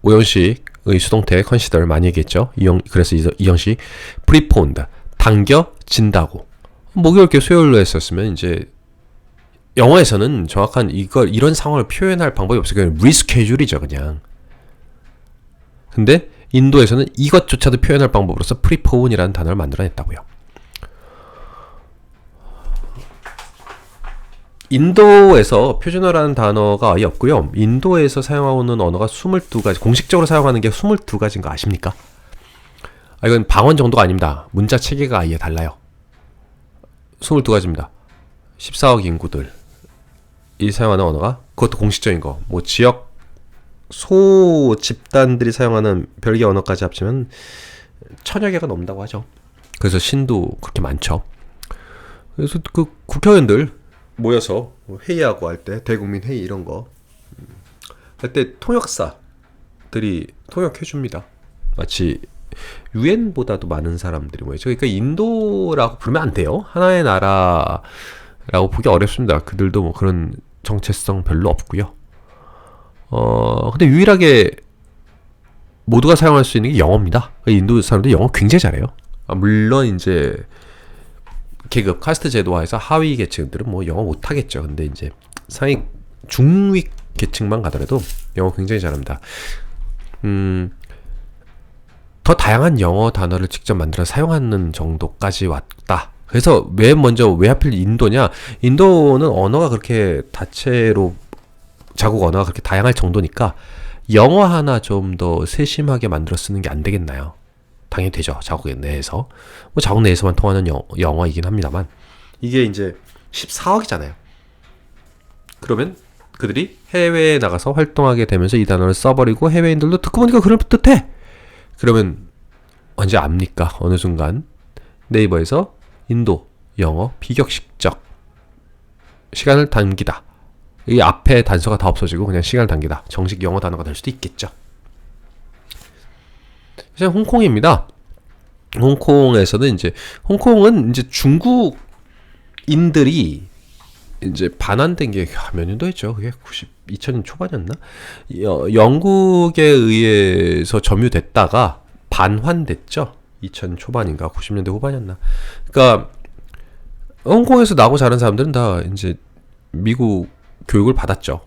오형식의 수동태 consider 많이 얘기했죠. 그래서 이형식 preponed 당겨진다고. 목요일 게 수요일로 했었으면 이제 영어에서는 정확한 이런 상황을 표현할 방법이 없어요. 그냥 reschedule이죠, 그냥. 근데 인도에서는 이것조차도 표현할 방법으로서 prepone이라는 단어를 만들어냈다고요. 인도에서 표준어라는 단어가 아예 없고요. 인도에서 사용하는 언어가 22가지, 공식적으로 사용하는 게 22가지인 거 아십니까? 이건 방언 정도가 아닙니다. 문자 체계가 아예 달라요. 22가지입니다. 14억 인구들 이 사용하는 언어가, 그것도 공식적인 거, 뭐 지역 소 집단들이 사용하는 별개 언어까지 합치면 1000여 개가 넘는다고 하죠. 그래서 신도 그렇게 많죠. 그래서 그 국회의원들 모여서 회의하고 할 때, 대국민 회의 이런 거 할 때 통역사들이 통역해줍니다. 마치 유엔보다도 많은 사람들이 모여있죠. 그러니까 인도라고 부르면 안 돼요. 하나의 나라라고 보기 어렵습니다. 그들도 뭐 그런 정체성 별로 없고요. 근데 유일하게 모두가 사용할 수 있는 게 영어입니다. 인도 사람들 영어 굉장히 잘해요. 물론 이제 계급 카스트 제도화에서 하위 계층들은 뭐 영어 못하겠죠. 근데 이제 상위 중위 계층만 가더라도 영어 굉장히 잘합니다. 더 다양한 영어 단어를 직접 만들어 사용하는 정도까지 왔다. 그래서 왜 하필 인도냐? 인도는 언어가 그렇게 다채로 자국 언어가 그렇게 다양할 정도니까 영어 하나 좀 더 세심하게 만들어 쓰는 게 안 되겠나요? 당연히 되죠. 자국 내에서. 뭐 자국 내에서만 통하는 영어이긴 합니다만, 이게 이제 14억이잖아요. 그러면 그들이 해외에 나가서 활동하게 되면서 이 단어를 써버리고 해외인들도 듣고 보니까 그럴 듯해. 그러면 언제 압니까? 어느 순간 네이버에서 인도 영어 비격식적 시간을 당기다, 이 앞에 단서가 다 없어지고 그냥 시간을 당기다, 정식 영어 단어가 될 수도 있겠죠. 이제 홍콩입니다. 홍콩에서는 홍콩은 이제 중국인들이 이제 반환된 게 몇 년도 했죠? 그게 2000년 초반이었나? 영국에 의해서 점유됐다가 반환됐죠? 2000년 초반인가 90년대 후반이었나? 그러니까 홍콩에서 나고 자란 사람들은 다 이제 미국 교육을 받았죠.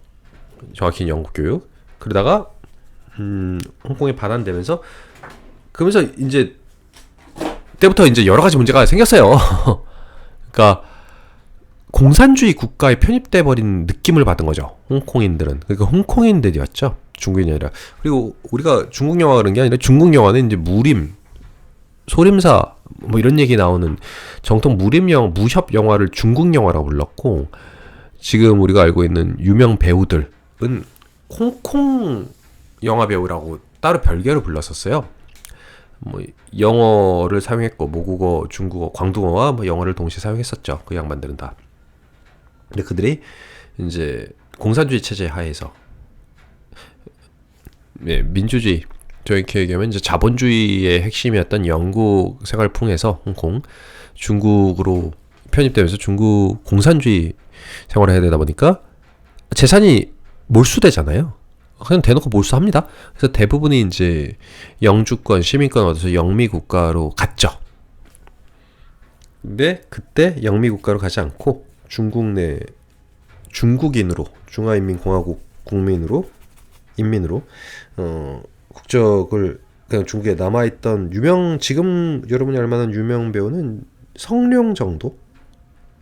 정확히 영국 교육. 그러다가 홍콩에 반환되면서, 그러면서 이제 때부터 이제 여러 가지 문제가 생겼어요. 그러니까 공산주의 국가에 편입돼 버린 느낌을 받은 거죠. 홍콩인들은. 그러니까 홍콩인들이었죠. 중국인이 아니라. 그리고 우리가 중국 영화 그런 게 아니라, 중국 영화는 이제 무림, 소림사 뭐 이런 얘기 나오는 정통 무협 영화를 중국 영화라고 불렀고, 지금 우리가 알고 있는 유명 배우들은 홍콩 영화 배우라고 따로 별개로 불렀었어요. 뭐 영어를 사용했고, 모국어, 중국어, 광둥어와 뭐 영어를 동시에 사용했었죠. 그 양반들은 다. 근데 그들이 이제 공산주의 체제 하에서, 민주주의, 정확히 얘기하면 이제 자본주의의 핵심이었던 영국 생활풍에서 홍콩, 중국으로 편입되면서 중국 공산주의 생활을 해야 되다 보니까 재산이 몰수되잖아요. 그냥 대놓고 몰수합니다. 그래서 대부분이 이제 영주권, 시민권 얻어서 영미 국가로 갔죠. 근데 그때 영미 국가로 가지 않고 중국 내 중국인으로, 중화인민공화국 국민으로, 인민으로 국적을, 그냥 중국에 남아있던 지금 여러분이 알만한 유명 배우는 성룡 정도?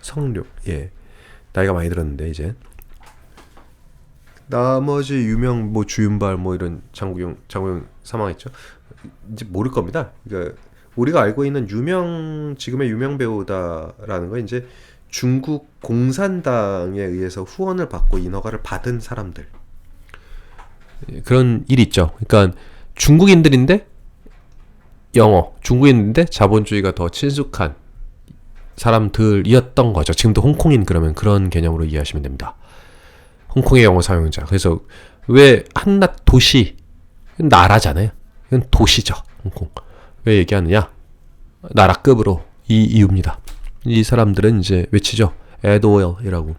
성룡, 나이가 많이 들었는데 이제. 나머지 유명 뭐 주윤발 뭐 이런 장국영 사망했죠. 이제 모를 겁니다. 그러니까 우리가 알고 있는 지금의 유명 배우다라는 건 이제 중국 공산당에 의해서 후원을 받고 인허가를 받은 사람들. 그런 일이 있죠. 그러니까 중국인들인데 중국인인데 자본주의가 더 친숙한 사람들이었던 거죠. 지금도 홍콩인 그러면 그런 개념으로 이해하시면 됩니다. 홍콩의 영어 사용자. 그래서 왜 한낱 도시, 나라잖아요. 이건 도시죠. 홍콩. 왜 얘기하느냐? 나라급으로 이 이유입니다. 이 사람들은 이제 외치죠. add oil이라고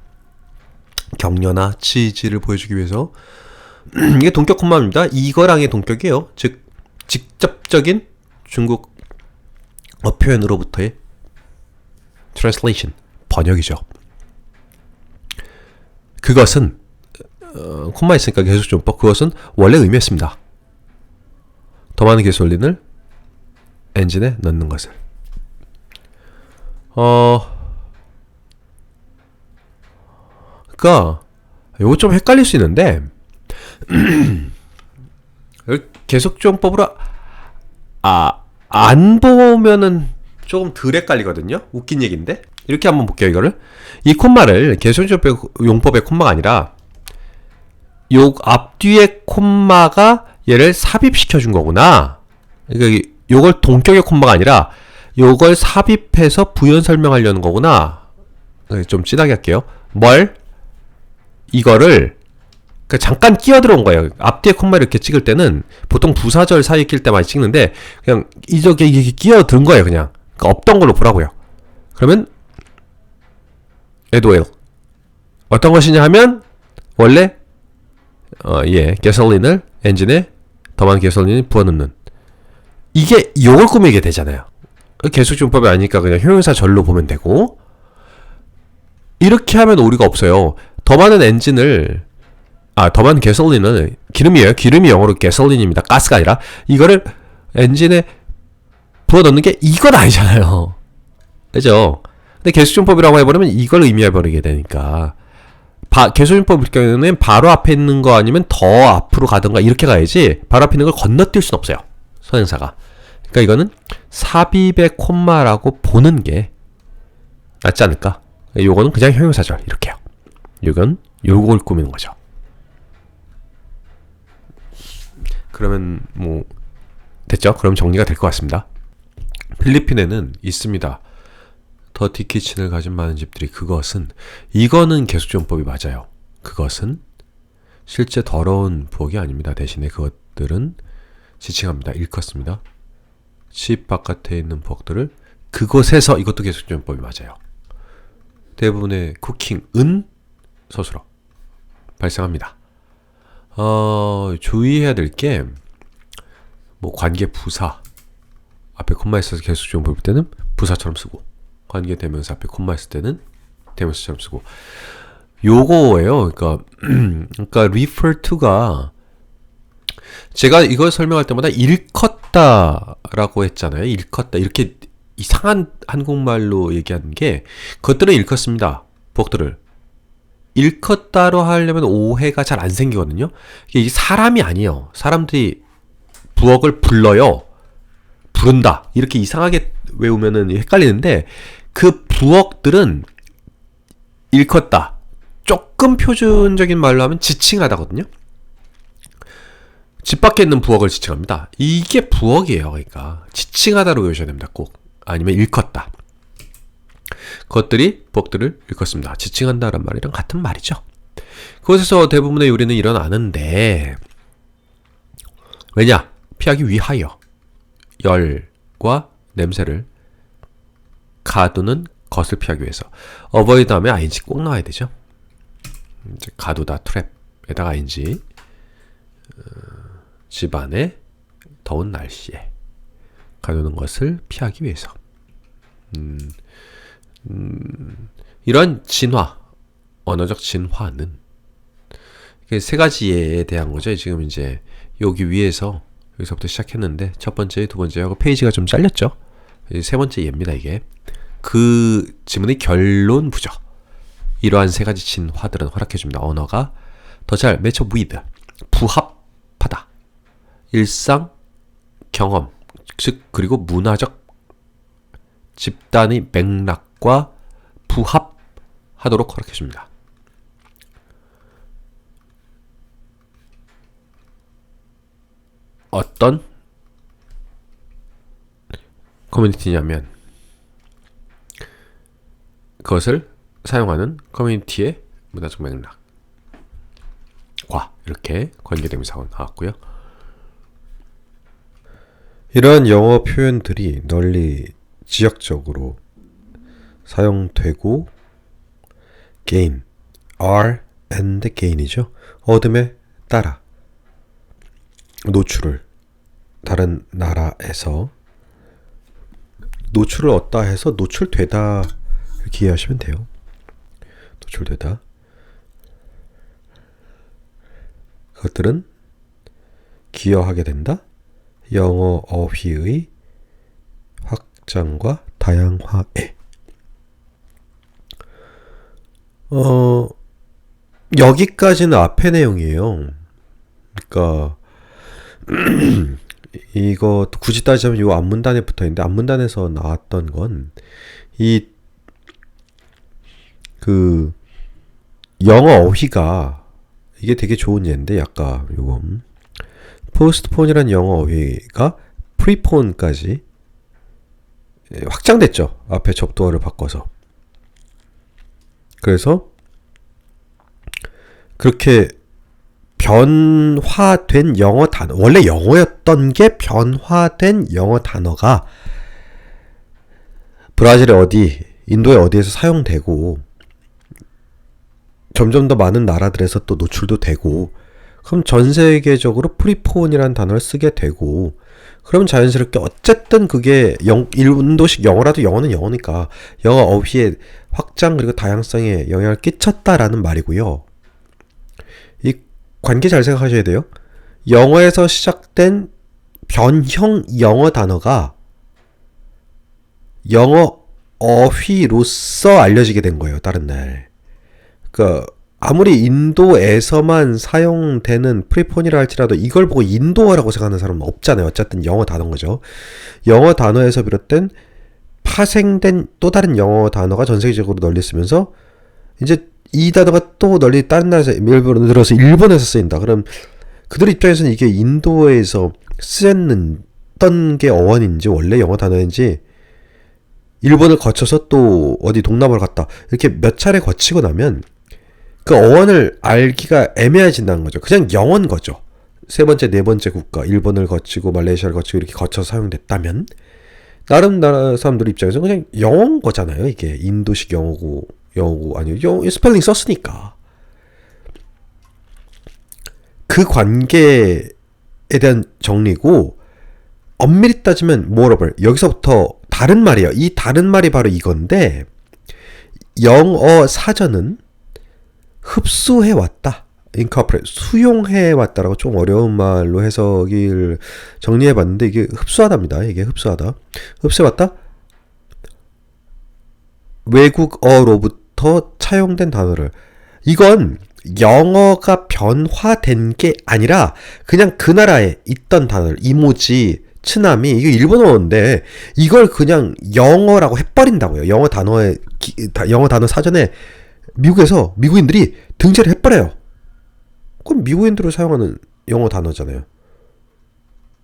격려나 지지를 보여주기 위해서 이게 동격 콤마입니다. 이거랑의 동격이에요. 즉 직접적인 중국어 표현으로부터의 translation, 번역이죠. 그것은 콤마 있으니까 계속적용법, 그것은 원래 의미했습니다. 더 많은 개솔린을 엔진에 넣는 것을. 그러니까 요거 좀 헷갈릴 수 있는데 계속적용법으로 안 보면은 조금 덜 헷갈리거든요. 웃긴 얘기인데 이렇게 한번 볼게요. 이거를 이 콤마를 계속적용법의 콤마가 아니라 요 앞뒤의 콤마가 얘를 삽입시켜 준 거구나. 그러니까 요걸 동격의 콤마가 아니라 요걸 삽입해서 부연 설명하려는 거구나. 좀 진하게 할게요. 이거를 그러니까 잠깐 끼어 들어온 거예요. 앞뒤에 콤마 이렇게 찍을 때는 보통 부사절 사이에 낄 때 많이 찍는데 그냥 이게 끼어 든 거예요. 그냥 그러니까 없던 걸로 보라고요. 그러면 add oil 어떤 것이냐 하면 원래 가솔린을 엔진에 더 많은 가솔린을 부어넣는, 이게 요걸 꾸미게 되잖아요. 계속적용법이 아니니까 그냥 형용사 절로 보면 되고, 이렇게 하면 오류가 없어요. 더 많은 더 많은 가솔린은 기름이에요. 기름이 영어로 가솔린입니다. 가스가 아니라. 이거를 엔진에 부어넣는 게 이건 아니잖아요. 그죠? 근데 계속적용법이라고 해버리면 이걸 의미해버리게 되니까 계속적용법일 경우에는 바로 앞에 있는 거 아니면 더 앞으로 가든가 이렇게 가야지 바로 앞에 있는 걸 건너뛸 순 없어요. 선행사가. 그러니까 이거는 삽입의 콤마라고 보는 게 낫지 않을까? 요거는 그냥 형용사절 이렇게요. 이건 요걸 꾸미는 거죠. 그러면 뭐 됐죠? 그럼 정리가 될 것 같습니다. 필리핀에는 있습니다. 더티 키친을 가진 많은 집들이. 이거는 계속적용법이 맞아요. 그것은 실제 더러운 부엌이 아닙니다. 대신에 그것들은 지칭합니다. 일컫습니다. 집 바깥에 있는 부엌들을 그곳에서, 이것도 계속적용법이 맞아요. 대부분의 쿠킹은 서술어 발생합니다. 주의해야 될 게 뭐 관계 부사 앞에 콤마 있어서 계속적용법일 때는 부사처럼 쓰고, 관계 대명사 앞에 콤마 있을 때는 대명사처럼 쓰고, 요거예요. 그러니까 refer to가 제가 이걸 설명할 때마다 일컫다라고 했잖아요. 일컫다 이렇게 이상한 한국말로 얘기하는 게, 그것들은 일컫습니다. 부엌들을 일컫다로 하려면 오해가 잘 안 생기거든요. 이게 사람이 아니에요. 사람들이 부엌을 불러요. 부른다. 이렇게 이상하게 외우면은 헷갈리는데, 그 부엌들은 일컫다. 조금 표준적인 말로 하면 지칭하다거든요. 집 밖에 있는 부엌을 지칭합니다. 이게 부엌이에요. 그러니까 지칭하다로 외우셔야 됩니다. 꼭. 아니면 일컫다. 그것들이 부엌들을 일컫습니다. 지칭한다란 말이랑 같은 말이죠. 그것에서 대부분의 요리는 일어나는데, 왜냐? 피하기 위하여 열과 냄새를 가두는 것을 피하기 위해서. avoid 다음에 ing 꼭 나와야 되죠. 이제 가두다, 트랩에다가 ing. 집안에 더운 날씨에 가두는 것을 피하기 위해서. 이런 진화, 언어적 진화는 세 가지에 대한 거죠. 지금 이제 여기 위에서 여기서부터 시작했는데 첫 번째, 두 번째 하고 페이지가 좀 잘렸죠. 세 번째 예입니다. 이게 그 지문의 결론부죠. 이러한 세 가지 진화들은 허락해줍니다. 언어가 더 잘 match with, 부합하다, 일상 경험, 즉 그리고 문화적 집단의 맥락과 부합하도록 허락해줍니다. 어떤 커뮤니티냐면 그것을 사용하는 커뮤니티의 문화적 맥락과 이렇게 관계대명사가 나왔고요. 이러한 영어 표현들이 널리 지역적으로 사용되고 gain. R and gain이죠. 얻음에 따라 노출을 다른 나라에서 노출을 얻다 해서 노출되다 이렇게 이해하시면 돼요. 노출되다. 그것들은 기여하게 된다. 영어 어휘의 확장과 다양화에. 여기까지는 앞의 내용이에요. 그러니까 이거 굳이 따지자면 이 앞문단에 붙어있는데 앞문단에서 나왔던 건 그 영어 어휘가 이게 되게 좋은 예인데 약간 요거 포스트폰이라는 영어 어휘가 프리폰까지 확장됐죠. 앞에 접두어를 바꿔서. 그래서 그렇게 변화된 영어 단어, 원래 영어였던 게 변화된 영어 단어가 브라질의 어디, 인도의 어디에서 사용되고 점점 더 많은 나라들에서 또 노출도 되고, 그럼 전 세계적으로 프리폰이라는 단어를 쓰게 되고, 그럼 자연스럽게 어쨌든 그게 인도식 영어라도 영어는 영어니까 영어 어휘의 확장 그리고 다양성에 영향을 끼쳤다라는 말이고요. 이 관계 잘 생각하셔야 돼요. 영어에서 시작된 변형 영어 단어가 영어 어휘로서 알려지게 된 거예요. 다른 날. 그러니까 아무리 인도에서만 사용되는 프리폰이라 할지라도 이걸 보고 인도어라고 생각하는 사람은 없잖아요. 어쨌든 영어 단어인 거죠. 영어 단어에서 비롯된 파생된 또 다른 영어 단어가 전 세계적으로 널리 쓰면서 이제 이 단어가 또 널리 다른 나라에서 예를 들어서 일본에서 쓰인다. 그럼 그들 입장에서는 이게 인도에서 쓰였던 게 어원인지 원래 영어 단어인지 일본을 거쳐서 또 어디 동남아를 갔다 이렇게 몇 차례 거치고 나면 그 어원을 알기가 애매해진다는 거죠. 그냥 영어인 거죠. 세 번째, 네 번째 국가, 일본을 거치고 말레이시아를 거치고 이렇게 거쳐서 사용됐다면 다른 나라 사람들 입장에서 그냥 영어인 거잖아요. 이게 인도식 영어고 아니요. 스펠링 썼으니까. 그 관계에 대한 정리고 엄밀히 따지면 moreover 여기서부터 다른 말이에요. 이 다른 말이 바로 이건데 영어 사전은 흡수해왔다. incorporate, 수용해왔다라고 좀 어려운 말로 해석을 정리해봤는데 이게 흡수하답니다. 이게 흡수하다. 흡수해왔다. 외국어로부터 차용된 단어를. 이건 영어가 변화된 게 아니라 그냥 그 나라에 있던 단어를 이모지, 츠나미, 이게 일본어인데 이걸 그냥 영어라고 해버린다고요. 영어 단어 사전에 미국에서 미국인들이 등재를 해버려요. 그럼 미국인들을 사용하는 영어 단어잖아요.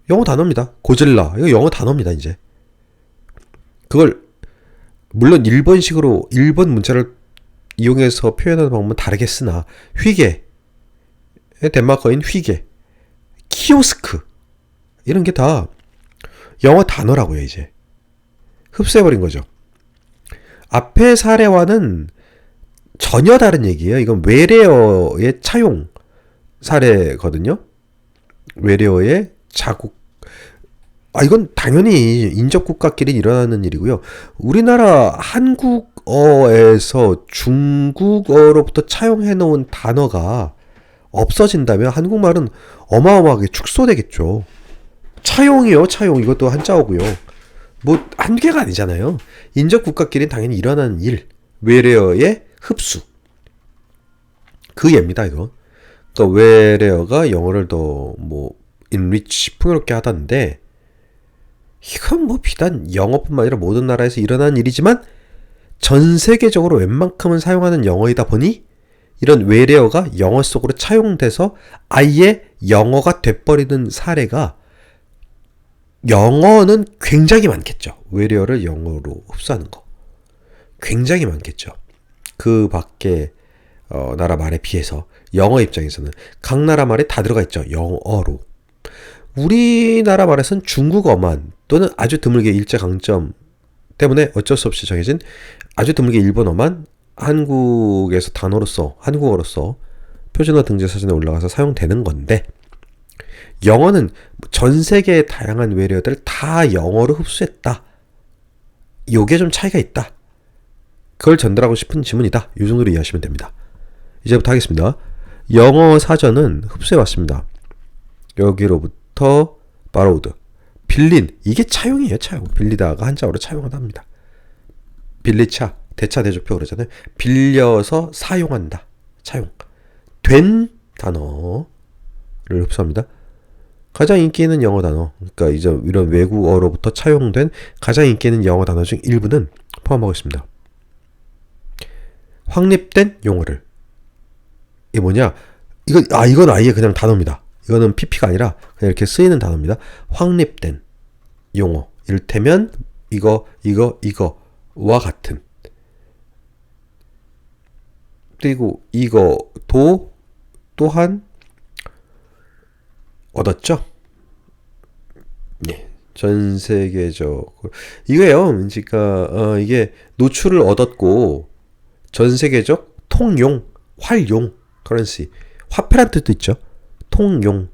영어 단어입니다. 고질라 이거 영어 단어입니다. 이제 그걸 물론 일본식으로 일본 문자를 이용해서 표현하는 방법은 다르겠으나 휘게, 덴마크어인 휘게, 키오스크 이런 게 다 영어 단어라고요. 이제 흡수해버린 거죠. 앞의 사례와는 전혀 다른 얘기예요. 이건 외래어의 차용 사례거든요. 외래어의 자국. 이건 당연히 인접국가끼리 일어나는 일이고요. 우리나라 한국어에서 중국어로부터 차용해놓은 단어가 없어진다면 한국말은 어마어마하게 축소되겠죠. 차용이요, 차용. 이것도 한자어고요. 뭐 한계가 아니잖아요. 인접국가끼리는 당연히 일어나는 일. 외래어의 흡수. 그 예입니다, 이거. 그러니까 외래어가 영어를 더 enrich, 풍요롭게 하던데 이건 비단 영어뿐만 아니라 모든 나라에서 일어나는 일이지만 전 세계적으로 웬만큼은 사용하는 영어이다 보니 이런 외래어가 영어 속으로 차용돼서 아예 영어가 돼버리는 사례가 영어는 굉장히 많겠죠. 외래어를 영어로 흡수하는 거. 굉장히 많겠죠. 그 밖에 나라 말에 비해서 영어 입장에서는 각 나라 말에 다 들어가 있죠. 영어로. 우리나라 말에서는 중국어만 또는 아주 드물게 일제강점 때문에 어쩔 수 없이 정해진 아주 드물게 일본어만 한국에서 단어로서 한국어로서 표준어 등재 사전에 올라가서 사용되는 건데 영어는 전 세계의 다양한 외래어들 다 영어로 흡수했다. 요게 좀 차이가 있다. 그걸 전달하고 싶은 지문이다. 이 정도로 이해하시면 됩니다. 이제부터 하겠습니다. 영어 사전은 흡수해왔습니다. 여기로부터 borrowed, 빌린. 이게 차용이에요. 차용. 빌리다가 한자어로 차용을 합니다. 빌리차, 대차, 대조표 그러잖아요. 빌려서 사용한다. 차용. 된 단어를 흡수합니다. 가장 인기 있는 영어 단어, 그러니까 이제 이런 외국어로부터 차용된 가장 인기 있는 영어 단어 중 일부는 포함하고 있습니다. 확립된 용어를. 이게 뭐냐? 이건 아예 그냥 단어입니다. 이거는 PP가 아니라 그냥 이렇게 쓰이는 단어입니다. 확립된 용어. 이를테면 이거와 같은. 그리고 이거도 또한 얻었죠. 네, 전 세계적 이거예요. 그러니까 이게 노출을 얻었고 전 세계적 통용, 활용, 커런시, 화폐란 뜻도 있죠. 통용,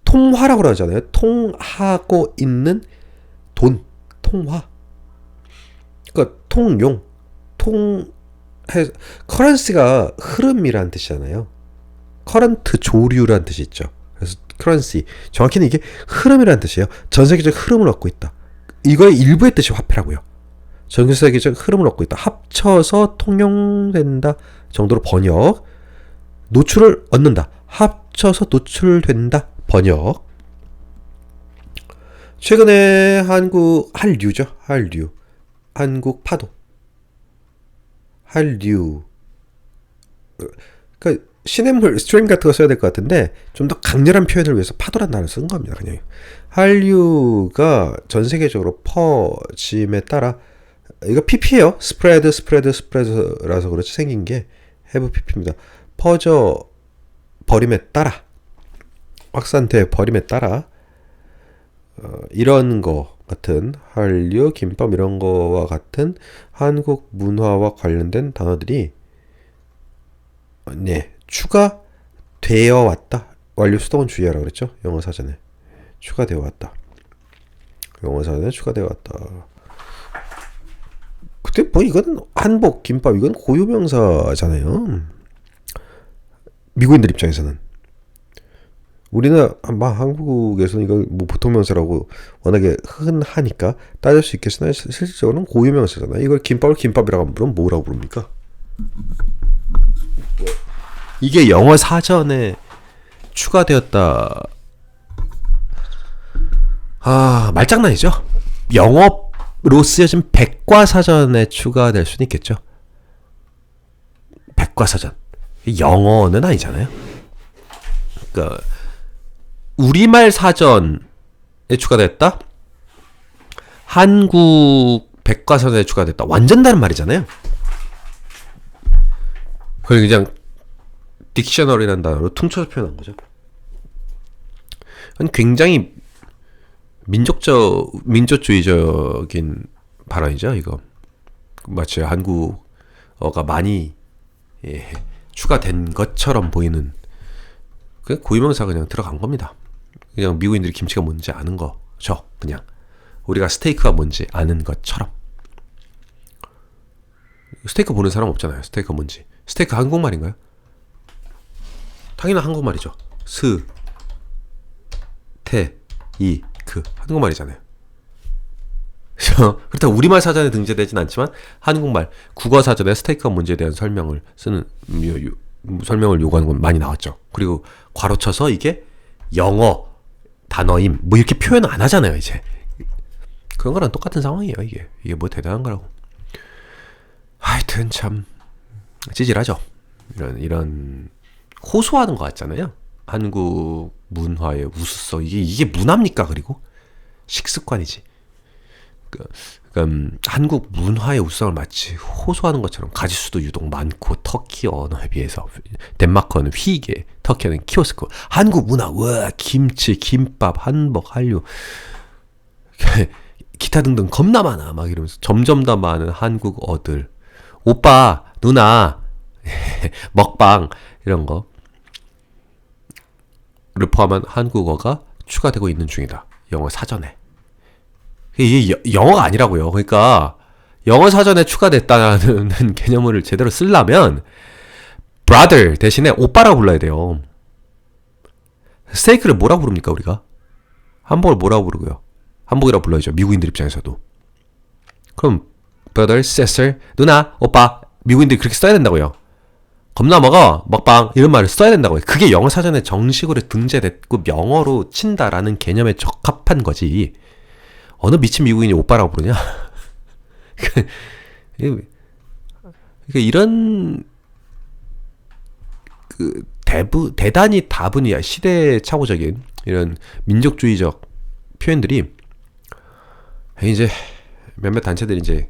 통화라고 하잖아요. 통하고 있는 돈, 통화. 그러니까 통용, 커런시가 흐름이란 뜻이잖아요. 커런트, 조류란 뜻이 있죠. 그래서 커런시, 정확히는 이게 흐름이란 뜻이에요. 전 세계적 흐름을 얻고 있다. 이거의 일부의 뜻이 화폐라고요. 전 세계적 흐름을 얻고 있다. 합쳐서 통용된다 정도로 번역. 노출을 얻는다. 합쳐서 노출된다. 번역. 최근에 한류죠. 한류. 한국 파도. 한류. 그러니까 시냇물, 스트림 같은 거 써야 될 것 같은데 좀 더 강렬한 표현을 위해서 파도란 단어를 쓴 겁니다. 그냥 한류가 전 세계적으로 퍼짐에 따라 이거 PP예요. 스프레드라서 그렇지 생긴 게 have PP입니다. 퍼져 버림에 따라 확산돼 버림에 따라 이런 거 같은 한류, 김밥 이런 거와 같은 한국 문화와 관련된 단어들이 추가되어 왔다. 완료 수동은 주의하라 그랬죠. 영어 사전에 추가되어 왔다. 영어 사전에 추가되어 왔다. 근데 뭐 이건 한복, 김밥 이건 고유명사잖아요. 미국인들 입장에서는. 우리는 한국에서는 이걸 뭐 보통명사라고 워낙에 흔하니까 따질 수 있겠으나 실질적으로는 고유명사잖아요. 이걸 김밥을 김밥이라고 하면 그럼 뭐라고 부릅니까? 이게 영어 사전에 추가되었다. 말장난이죠. 영어로 쓰여진 백과사전에 추가될 수는 있겠죠. 백과사전. 영어는 아니잖아요. 그러니까 우리말 사전에 추가됐다. 한국 백과사전에 추가됐다. 완전 다른 말이잖아요. 그걸 그냥 딕셔너리라는 단어로 퉁쳐서 표현한 거죠. 굉장히 민족주의적인 발언이죠. 이거 마치 한국어가 많이 추가된 것처럼 보이는 그 고유명사 그냥 들어간 겁니다. 그냥 미국인들이 김치가 뭔지 아는 거죠. 그냥 우리가 스테이크가 뭔지 아는 것처럼. 스테이크 보는 사람 없잖아요. 스테이크가 뭔지. 스테이크 한국말인가요? 당연히 한국말이죠. 한국말이잖아요. 그렇다고 우리말 사전에 등재되진 않지만 한국말 국어 사전에 스테이크가 뭔지에 대한 설명을 설명을 요구하는 건 많이 나왔죠. 그리고 괄호쳐서 이게 영어 단어임 뭐 이렇게 표현 안 하잖아요. 이제 그런 거랑 똑같은 상황이에요. 이게 뭐 대단한 거라고. 하여튼 참 찌질하죠. 이런 호소하는 것 같잖아요. 한국 문화의 우수성. 이게 문화입니까? 그리고 식습관이지. 그러니까 한국 문화의 우수성을 마치 호소하는 것처럼 가짓수도 유독 많고 터키 언어에 비해서 덴마크어는 휘게, 터키어는 키오스크. 한국 문화, 와 김치, 김밥, 한복, 한류 기타 등등 겁나 많아. 막 이러면서 점점 더 많은 한국어들. 오빠, 누나, 먹방 이런 거를 포함한 한국어가 추가되고 있는 중이다. 영어 사전에. 이게 영어가 아니라고요. 그러니까 영어 사전에 추가됐다는 개념을 제대로 쓰려면 brother 대신에 오빠라고 불러야 돼요. 스테이크를 뭐라고 부릅니까 우리가? hamburger 뭐라고 부르고요? hamburger이라고 불러야죠. 미국인들 입장에서도. 그럼 brother, sister, 누나, 오빠 미국인들이 그렇게 써야 된다고요. 겁나 먹어, 먹방 이런 말을 써야 된다고요. 그게 영어 사전에 정식으로 등재됐고 영어로 친다라는 개념에 적합한 거지. 어느 미친 미국인이 오빠라고 부르냐? 그러니까 이런 대단히 다분히 시대착오적인 이런 민족주의적 표현들이 이제 몇몇 단체들이 이제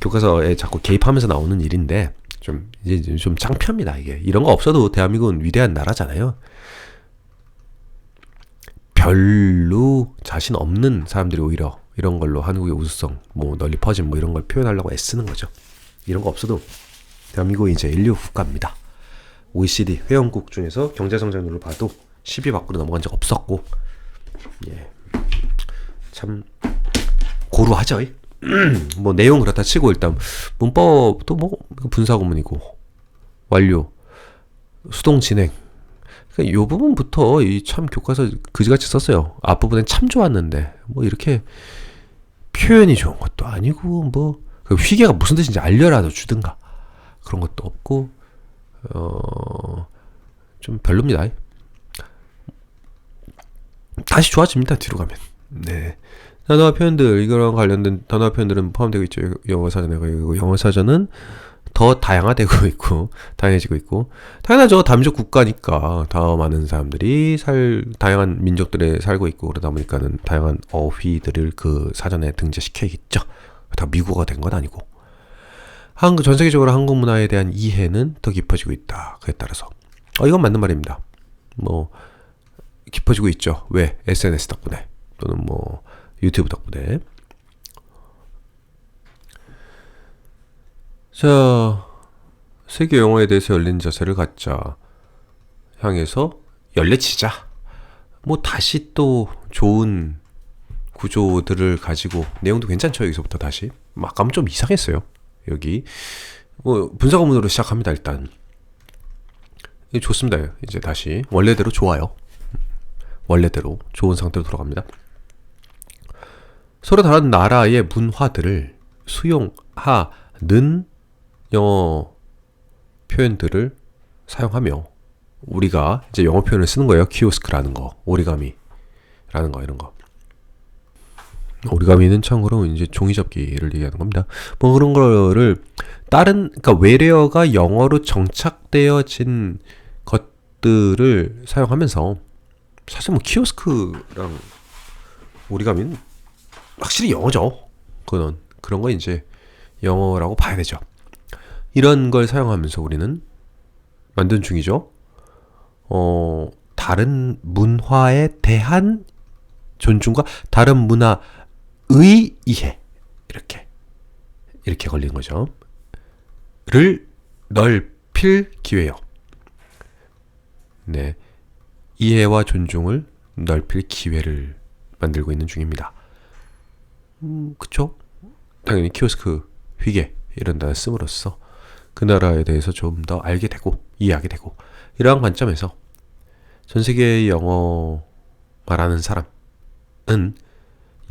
교과서에 자꾸 개입하면서 나오는 일인데 이제 좀 창피합니다. 이게 이런 거 없어도 대한민국은 위대한 나라잖아요. 별로 자신 없는 사람들이 오히려 이런 걸로 한국의 우수성, 뭐 널리 퍼진 뭐 이런 걸 표현하려고 애쓰는 거죠. 이런 거 없어도 대한민국이 이제 인류 국가입니다. OECD 회원국 중에서 경제 성장률을 봐도 10위 밖으로 넘어간 적 없었고, 예, 참 고루하죠. 뭐 내용 그렇다 치고 일단 문법도 뭐 분사구문이고 완료, 수동 진행. 그러니까 요 부분부터 이 참 교과서 그지같이 썼어요. 앞부분엔 참 좋았는데 뭐 이렇게 표현이 좋은 것도 아니고 뭐 휘계가 무슨 뜻인지 알려라도 주든가 그런 것도 없고 좀 별로입니다. 다시 좋아집니다. 뒤로 가면. 네. 단어와 표현들, 이거랑 관련된 단어와 표현들은 포함되고 있죠. 영어 사전에. 그리고 영어 사전은 더 다양화되고 있고, 다양해지고 있고, 당연하죠. 다민족 국가니까 더 많은 사람들이 다양한 민족들에 살고 있고, 그러다 보니까는 다양한 어휘들을 그 사전에 등재시켜야겠죠. 다 미국어가 된 건 아니고. 전 세계적으로 한국 문화에 대한 이해는 더 깊어지고 있다. 그에 따라서. 이건 맞는 말입니다. 뭐, 깊어지고 있죠. 왜? SNS 덕분에. 또는 뭐, 유튜브 덕분에. 자, 세계 영어에 대해서 열린 자세를 갖자. 향해서 열려치자. 뭐, 다시 또 좋은 구조들을 가지고, 내용도 괜찮죠. 여기서부터 다시. 아까 좀 이상했어요. 여기. 뭐, 분사구문으로 시작합니다, 일단. 좋습니다. 이제 다시. 원래대로 좋아요. 원래대로 좋은 상태로 돌아갑니다. 서로 다른 나라의 문화들을 수용하는 영어 표현들을 사용하며 우리가 이제 영어 표현을 쓰는 거예요. 키오스크라는 거, 오리가미라는 거, 이런 거. 오리가미는 참고로 이제 종이접기를 얘기하는 겁니다. 뭐 그런 거를 그러니까 외래어가 영어로 정착되어진 것들을 사용하면서 사실 뭐 키오스크랑 오리가미는 확실히 영어죠. 그런 거 이제 영어라고 봐야 되죠. 이런 걸 사용하면서 우리는 만든 중이죠. 다른 문화에 대한 존중과 다른 문화의 이해 이렇게 걸린 거죠. 를 넓힐 기회요. 네, 이해와 존중을 넓힐 기회를 만들고 있는 중입니다. 그쵸? 당연히 키오스크, 휘게 이런 단어 씀으로써 그 나라에 대해서 좀 더 알게 되고 이해하게 되고 이러한 관점에서 전 세계의 영어 말하는 사람은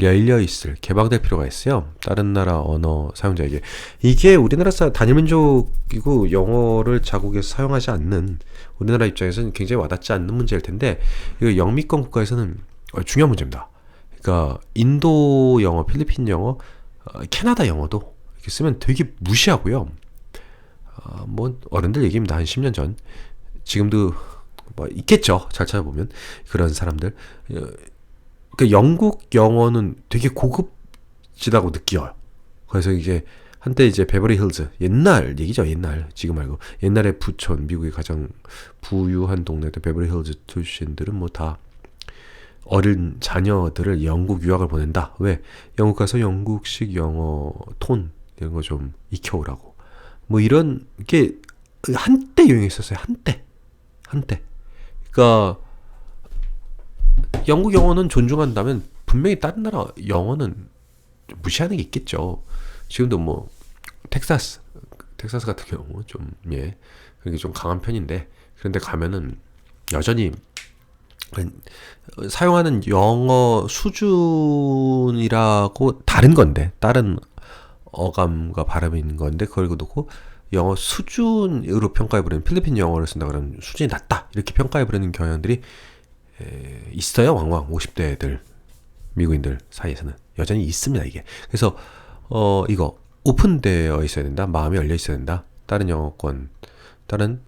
열려있을, 개방될 필요가 있어요. 다른 나라 언어 사용자에게. 이게 우리나라 단일민족이고 영어를 자국에서 사용하지 않는 우리나라 입장에서는 굉장히 와닿지 않는 문제일 텐데 이거 영미권 국가에서는 중요한 문제입니다. 그러니까 인도 영어, 필리핀 영어, 캐나다 영어도 이렇게 쓰면 되게 무시하고요. 뭐 어른들 얘기입니다. 한 10년 전. 지금도 뭐 있겠죠. 잘 찾아보면 그런 사람들. 그 영국 영어는 되게 고급지다고 느껴요. 그래서 이게 한때 이제 베버리 힐즈, 옛날 얘기죠. 옛날, 지금 말고 옛날에 부촌, 미국의 가장 부유한 동네였던 베버리 힐즈 출신들은 뭐 다 어린 자녀들을 영국 유학을 보낸다. 왜? 영국 가서 영국식 영어 톤 이런 거 좀 익혀오라고. 뭐 이런 게 한때 유행했었어요. 한때. 그러니까 영국 영어는 존중한다면 분명히 다른 나라 영어는 무시하는 게 있겠죠. 지금도 뭐 텍사스 같은 경우 좀 그게 좀 강한 편인데 그런데 가면은 여전히 사용하는 영어 수준이라고 다른 건데 다른 어감과 발음이 있는 건데 그걸 두고 영어 수준으로 평가해버리는 필리핀 영어를 쓴다 그러면 수준이 낮다 이렇게 평가해버리는 경향들이 있어요. 왕왕 50대들 미국인들 사이에서는 여전히 있습니다. 이게 그래서 이거 오픈되어 있어야 된다. 마음이 열려 있어야 된다. 다른 영어권 다른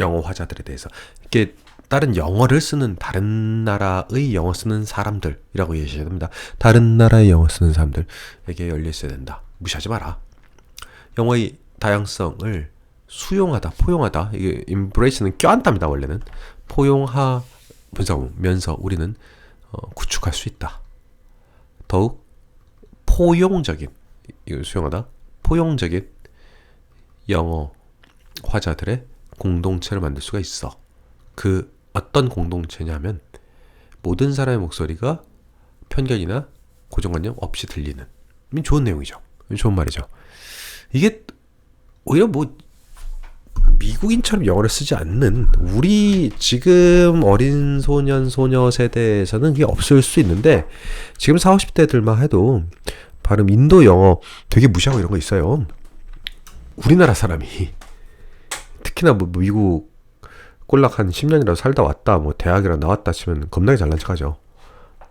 영어 화자들에 대해서 이게 다른 영어를 쓰는 다른 나라의 영어 쓰는 사람들이라고 얘기하셔야 됩니다. 다른 나라의 영어 쓰는 사람들에게 열려 있어야 된다. 무시하지 마라. 영어의 다양성을 수용하다, 포용하다. 이게 embrace는 껴안답니다. 원래는 포용하면서 우리는 구축할 수 있다. 더욱 포용적인 이걸 수용하다. 포용적인 영어 화자들의 공동체를 만들 수가 있어. 그 어떤 공동체냐면 모든 사람의 목소리가 편견이나 고정관념 없이 들리는 좋은 내용이죠. 좋은 말이죠. 이게 오히려 뭐 미국인처럼 영어를 쓰지 않는 우리 지금 어린 소년 소녀 세대에서는 그게 없을 수 있는데 지금 40, 50대들만 해도 발음 인도 영어 되게 무시하고 이런 거 있어요. 우리나라 사람이 특히나 뭐 미국 꼴락 한 10년이라도 살다 왔다 뭐 대학이라 나왔다 치면 겁나게 잘난 척하죠.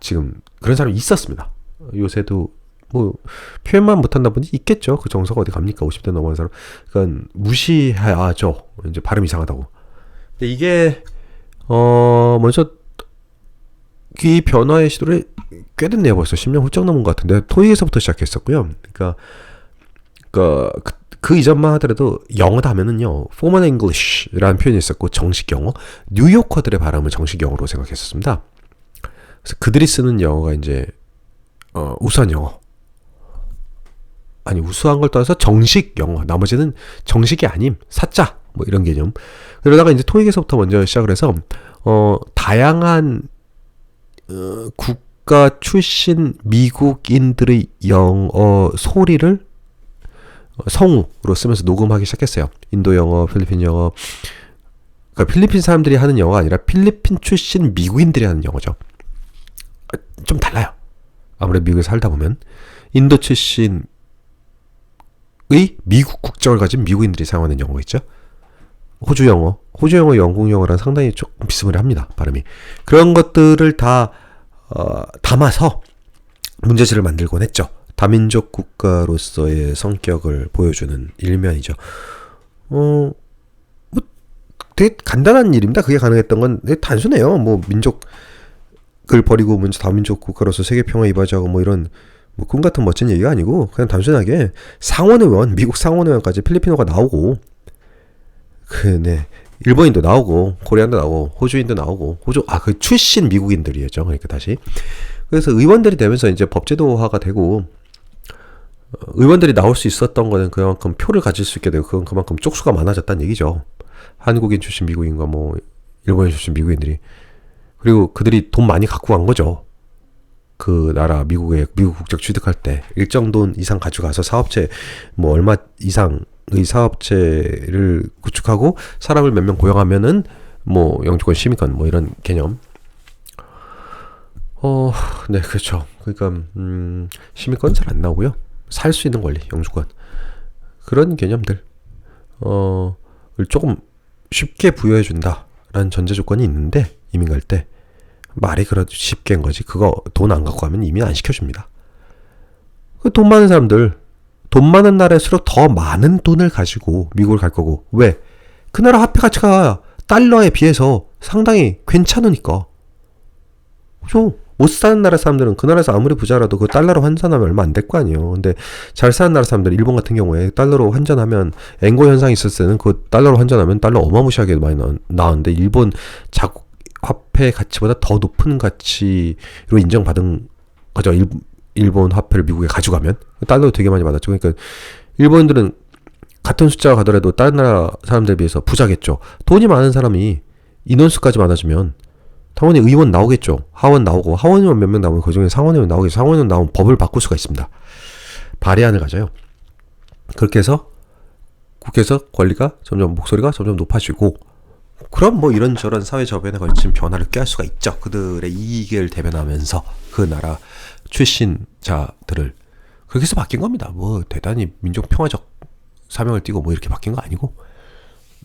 지금 그런 사람이 있었습니다. 요새도 뭐 표현만 못한다 보니 있겠죠. 그 정서가 어디 갑니까? 50대 넘어간 사람. 그러니까 무시하죠. 이제 발음 이상하다고. 근데 이게 먼저 이 변화의 시도를 꽤 됐네요. 벌써 10년 훌쩍 넘은 것 같은데 토익에서부터 시작했었고요. 그러니까 그 이전만 하더라도 영어다 하면은요 formal English라는 표현이 있었고 정식 영어, 뉴요커들의 발음을 정식 영어로 생각했었습니다. 그래서 그들이 쓰는 영어가 이제 우수한 영어. 아니 우수한 걸 떠나서 정식 영어. 나머지는 정식이 아님 사짜 뭐 이런 개념. 그러다가 이제 토익에서부터 먼저 시작을 해서 다양한 국가 출신 미국인들의 영어 소리를 성우로 쓰면서 녹음하기 시작했어요. 인도 영어, 필리핀 영어. 그러니까 필리핀 사람들이 하는 영어가 아니라 필리핀 출신 미국인들이 하는 영어죠. 좀 달라요. 아무래도 미국에 살다 보면 인도 출신의 미국 국적을 가진 미국인들이 사용하는 영어겠죠. 호주 영어, 영국 영어랑 상당히 조금 비스무리합니다. 발음이. 그런 것들을 다 담아서 문제지를 만들곤 했죠. 다민족 국가로서의 성격을 보여주는 일면이죠. 뭐 되게 간단한 일입니다. 그게 가능했던 건 되게 단순해요. 뭐 민족을 버리고 먼저 다민족 국가로서 세계 평화에 이바지하고 뭐 이런 뭐 꿈 같은 멋진 얘기가 아니고 그냥 단순하게 상원의원, 미국 상원의원까지 필리핀어가 나오고 일본인도 나오고 코리안도 나오고 호주인도 나오고 그 출신 미국인들이었죠. 그러니까 다시 그래서 의원들이 되면서 이제 법제도화가 되고 의원들이 나올 수 있었던 거는 그만큼 표를 가질 수 있게 되고 그건 그만큼 쪽수가 많아졌다는 얘기죠. 한국인 출신 미국인과 뭐 일본인 출신 미국인들이. 그리고 그들이 돈 많이 갖고 간 거죠. 그 나라 미국 국적 취득할 때 일정 돈 이상 가져가서 사업체 뭐 얼마 이상의 사업체를 구축하고 사람을 몇 명 고용하면은 뭐 영주권 시민권 뭐 이런 개념. 네, 그렇죠. 그러니까 시민권 잘 안 나오고요. 살 수 있는 권리, 영주권. 그런 개념들 을 조금 쉽게 부여해 준다라는 전제 조건이 있는데 이민 갈 때 말이 그래도 쉽게 한 거지. 그거 돈 안 갖고 가면 이민 안 시켜줍니다. 돈 많은 사람들, 돈 많은 나라일수록 더 많은 돈을 가지고 미국을 갈 거고. 왜? 그 나라 화폐 가치가 달러에 비해서 상당히 괜찮으니까. 그죠? 못 사는 나라 사람들은 그 나라에서 아무리 부자라도 그 달러로 환전하면 얼마 안 될 거 아니에요. 근데 잘 사는 나라 사람들, 일본 같은 경우에 달러로 환전하면 엔고 현상이 있었을 때는 그 달러로 환전하면 달러 어마무시하게 많이 나왔는데 일본 자국 화폐 가치보다 더 높은 가치로 인정받은 거죠. 일본 화폐를 미국에 가져가면 달러도 되게 많이 받았죠. 그러니까 일본인들은 같은 숫자가 가더라도 다른 나라 사람들에 비해서 부자겠죠. 돈이 많은 사람이 인원수까지 많아지면 당연히 의원 나오겠죠. 하원 나오고, 하원의원 몇 명 나오면 그 중에 상원의원 나오겠죠. 상원의원 나오면 법을 바꿀 수가 있습니다. 발의안을 가져요. 그렇게 해서 국회에서 권리가 점점, 목소리가 점점 높아지고, 그럼 뭐 이런저런 사회 저변에 걸친 변화를 꾀할 수가 있죠. 그들의 이익을 대변하면서 그 나라 출신자들을. 그렇게 해서 바뀐 겁니다. 뭐 대단히 민족 평화적 사명을 띠고 뭐 이렇게 바뀐 거 아니고.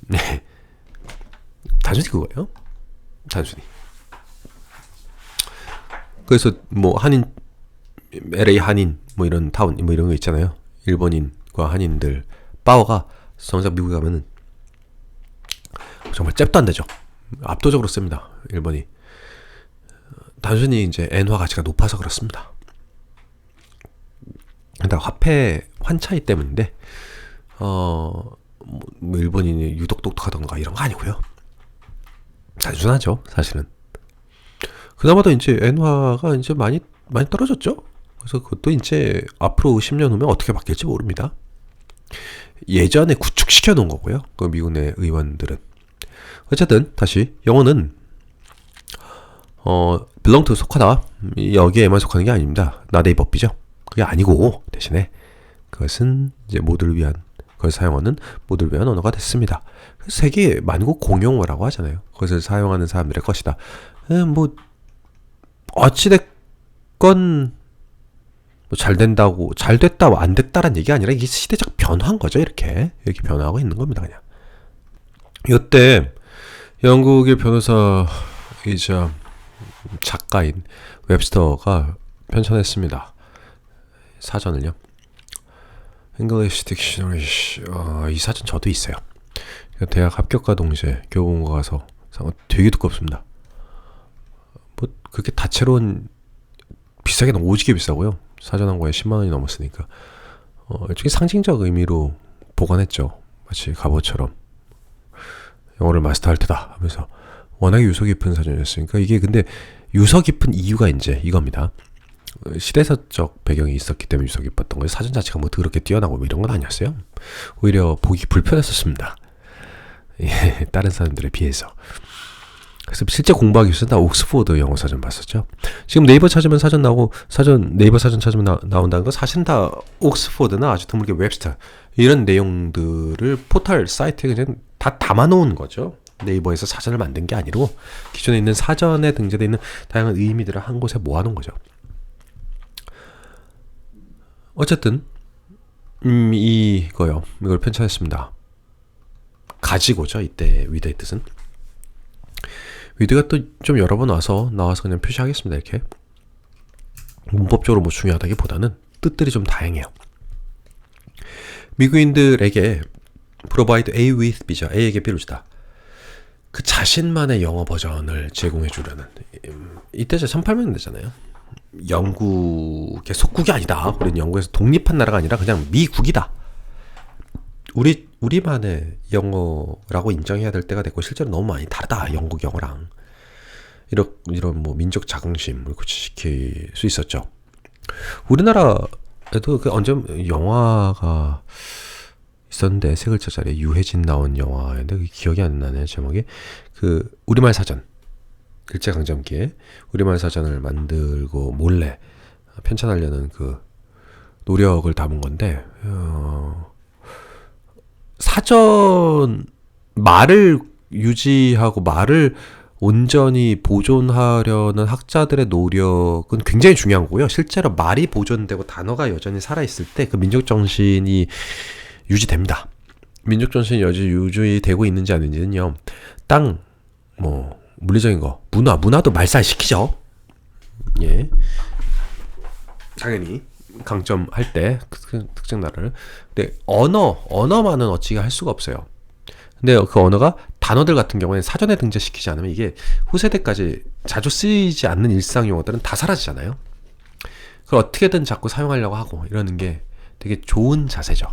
네. 단순히 그거예요. 단순히. 그래서 뭐 한인, LA 한인 뭐 이런 타운 뭐 이런 거 있잖아요. 일본인과 한인들 파워가 정작 미국에 가면은 정말 잽도 안 되죠. 압도적으로 셉니다. 일본이. 단순히 이제 엔화 가치가 높아서 그렇습니다. 일단 화폐 환차이 때문인데 뭐 일본인이 유독 똑똑하던가 이런 거 아니고요. 단순하죠, 사실은. 그나마도 이제 엔화가 이제 많이 떨어졌죠. 그래서 그것도 이제 앞으로 10년 후면 어떻게 바뀔지 모릅니다. 예전에 구축시켜 놓은 거고요. 그 미국 내 의원들은. 어쨌든 다시 영어는 belong to 속하다, 여기에만 속하는 게 아닙니다. 나데이 법비죠. 그게 아니고 대신에 그것은 이제 모두를 위한, 그걸 사용하는 모두를 위한 언어가 됐습니다. 세계 만국 공용어라고 하잖아요. 그것을 사용하는 사람들의 것이다. 뭐 어찌됐건 뭐 잘 된다고, 잘 됐다, 안 됐다란 얘기 아니라 이게 시대적 변화인 거죠. 이렇게 변화하고 있는 겁니다. 그냥 이때 영국의 변호사이자 작가인 웹스터가 편찬했습니다. 사전을요. English Dictionary. 이 사전 저도 있어요. 대학 합격과 동시에 교보문고 가서 되게 두껍습니다. 뭐 그렇게 다채로운, 비싸게는 오지게 비싸고요. 사전 한 권에 10만 원이 넘었으니까 일종의 상징적 의미로 보관했죠. 마치 갑옷처럼 영어를 마스터할 테다 하면서. 워낙에 유서 깊은 사전이었으니까. 이게 근데 유서 깊은 이유가 이제 이겁니다. 시대사적 배경이 있었기 때문에 유서 깊었던 거예요. 사전 자체가 뭐 더럽게 뛰어나고 뭐 이런 건 아니었어요. 오히려 보기 불편했었습니다. 예, 다른 사람들에 비해서. 그래서 실제 공부하기 위해서 나 옥스포드 영어 사전 봤었죠. 지금 네이버 찾으면 사전 나오고, 네이버 사전 찾으면 나온다는 건 사실은 다 옥스포드나 아주 드물게 웹스터 이런 내용들을 포털 사이트에 그냥 다 담아놓은 거죠. 네이버에서 사전을 만든 게 아니고 기존에 있는 사전에 등재되어 있는 다양한 의미들을 한 곳에 모아놓은 거죠. 어쨌든 이걸 편찬했습니다. 가지고죠. 이때 위드의 뜻은. 위드가 또 좀 여러 번 나와서 그냥 표시하겠습니다. 이렇게 문법적으로 뭐 중요하다기보다는 뜻들이 좀 다양해요. 미국인들에게 provide A with B죠. A에게 B를 주다. 그 자신만의 영어 버전을 제공해 주려는. 이때 1800년대잖아요. 영국의 속국이 아니다. 우리는 영국에서 독립한 나라가 아니라 그냥 미국이다. 우리만의 영어라고 인정해야 될 때가 됐고, 실제로 너무 많이 다르다. 영국 영어랑. 이런 뭐 민족 자긍심을 구체시킬 수 있었죠. 우리나라에도 언제 영화가 있었는데, 세 글자짜리 유해진 나온 영화인데 기억이 안 나네. 제목이 우리말 사전, 일제강점기에 우리말 사전을 만들고 몰래 편찬하려는 그 노력을 담은 건데, 사전 말을 유지하고 말을 온전히 보존하려는 학자들의 노력은 굉장히 중요한 거고요. 실제로 말이 보존되고 단어가 여전히 살아있을 때 그 민족 정신이 유지됩니다. 민족 정신이 여전히 유지되고 있는지 아닌지는요, 뭐 물리적인 거, 문화도 말살시키죠. 예, 당연히 강점할 때 그 특정 나라를. 근데 언어만은 어찌가 할 수가 없어요. 근데 그 언어가 단어들 같은 경우에는 사전에 등재시키지 않으면 이게 후세대까지 자주 쓰이지 않는 일상 용어들은 다 사라지잖아요. 그걸 어떻게든 자꾸 사용하려고 하고 이러는 게 되게 좋은 자세죠.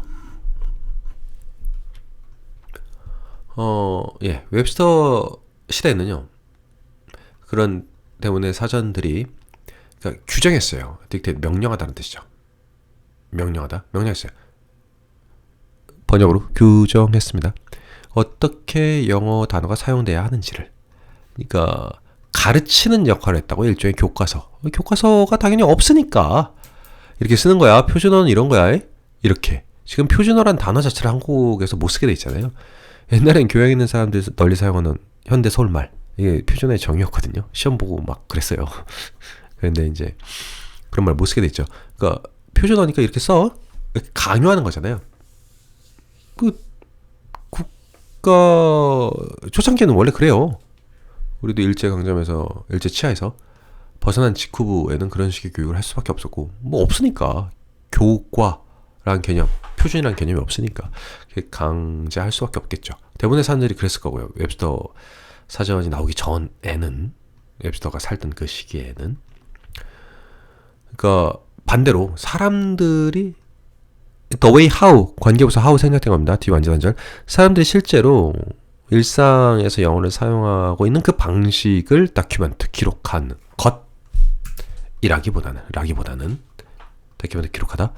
예, 웹스터 시대에는요, 그런 때문에 사전들이 그러니까 규정했어요. 딕테이트, 명령하다는 뜻이죠. 명령했어요. 번역으로 규정했습니다. 어떻게 영어 단어가 사용돼야 하는지를. 그러니까 가르치는 역할을 했다고. 일종의 교과서. 교과서가 당연히 없으니까 이렇게 쓰는 거야. 표준어는 이런 거야. 이렇게. 지금 표준어란 단어 자체를 한국에서 못 쓰게 돼 있잖아요. 옛날엔 교양 있는 사람들이 널리 사용하는 현대 서울말. 이게 표준어의 정의였거든요. 시험 보고 막 그랬어요. 그런데 이제 그런 말 못 쓰게 돼 있죠. 그러니까 표준어니까 이렇게 써. 이렇게 강요하는 거잖아요. 그 국가 초창기에는 원래 그래요. 우리도 일제강점에서 일제치하에서 벗어난 직후부에는 그런 식의 교육을 할 수밖에 없었고, 뭐 없으니까 교과라는 개념, 표준이라는 개념이 없으니까 강제할 수밖에 없겠죠. 대부분의 사람들이 그랬을 거고요. 웹스터 사전이 나오기 전에는, 웹스터가 살던 그 시기에는. 그러니까 반대로 사람들이 the way how, 관계부사 how 생략된 겁니다. 뒤 완전. 사람들이 실제로 일상에서 영어를 사용하고 있는 그 방식을 다큐멘트, 기록한 것이라기보다는 다큐멘트, 기록하다.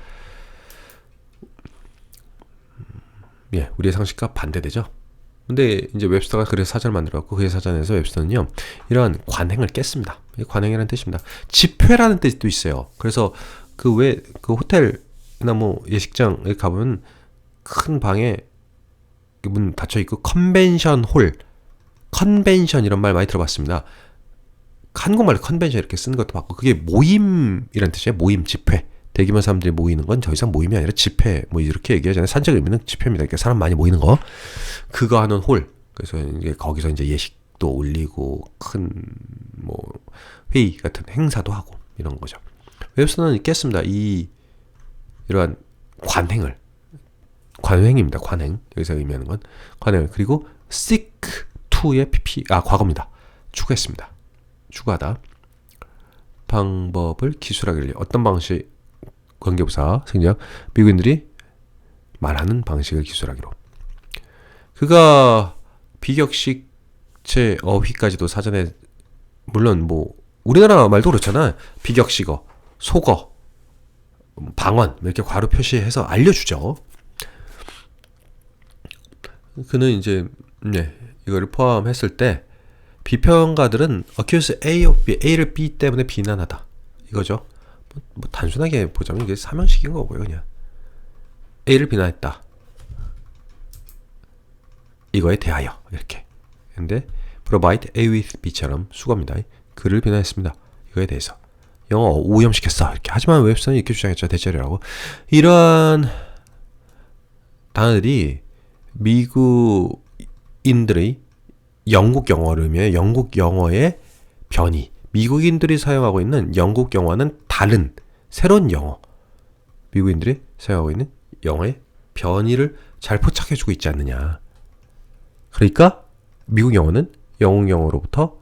예, 우리의 상식과 반대되죠. 근데 이제 웹스터가 그래서 사전을 만들었고, 그의 사전에서 웹스터는요, 이러한 관행을 깼습니다. 관행이라는 뜻입니다. 집회라는 뜻도 있어요. 그래서 그 호텔이나 뭐 예식장에 가보면 큰 방에 문 닫혀 있고 컨벤션 이런 말 많이 들어봤습니다. 한국말로 컨벤션 이렇게 쓰는 것도 봤고, 그게 모임이란 뜻이에요. 모임, 집회. 대규모 사람들이 모이는 건 더 이상 모임이 아니라 집회, 뭐 이렇게 얘기하잖아요. 산적 의미는 집회입니다. 그러니까 사람 많이 모이는 거. 그거 하는 홀. 그래서 이제 거기서 이제 예식도 올리고 큰 뭐 회의 같은 행사도 하고 이런 거죠. 웹스터는 깼습니다. 이러한 관행입니다. 관행. 여기서 의미하는 건 관행. 그리고 seek to의 과거입니다. 추구했습니다. 추구하다. 방법을 기술하기를. 어떤 방식? 관계부사 생략. 미국인들이 말하는 방식을 기술하기로. 그가 비격식체 어휘까지도 사전에, 물론 뭐 우리나라 말도 그렇잖아. 비격식어, 속어, 방언 이렇게 괄호 표시해서 알려주죠. 그는 이제 이거를 포함했을 때 비평가들은 accuse A of B, A를 B 때문에 비난하다 이거죠. 뭐 단순하게 보자면 이게 사명식인 거고요. 그냥 A를 비난했다 이거에 대하여 이렇게. 근데 provide A with B처럼 수거입니다. 그를 비난했습니다. 이거에 대해서 영어 오염시켰어 이렇게. 하지만 웹스터는 이렇게 주장했죠. 대체리라고. 이러한 단어들이 미국인들의 영국 영어를 의미해 영국 영어의 변이. 미국인들이 사용하고 있는 영국 영어는 다른 새로운 영어. 미국인들이 사용하고 있는 영어의 변이를 잘 포착해주고 있지 않느냐. 그러니까 미국 영어는 영국 영어로부터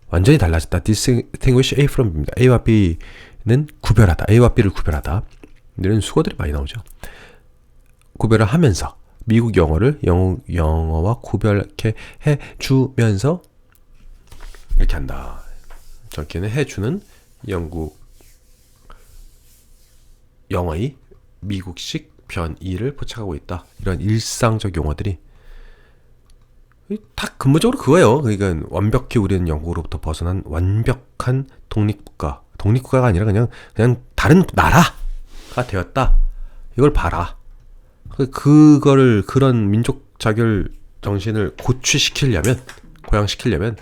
완전히 달라졌다. distinguish A from B입니다. A와 B는 구별하다. A와 B를 구별하다. 이런 수거들이 많이 나오죠. 구별을 하면서 미국 영어를 영국 영어와 구별케 해주면서 이렇게 한다. 저렇게는 해주는 영국 영어의 미국식 변이를 포착하고 있다. 이런 일상적 용어들이 다 근본적으로 그거예요. 그러니까 완벽히 우리는 영국으로부터 벗어난 완벽한 독립국가. 독립국가가 아니라 그냥 다른 나라가 되었다. 이걸 봐라. 그거를, 그런 민족 자결 정신을 고양시키려면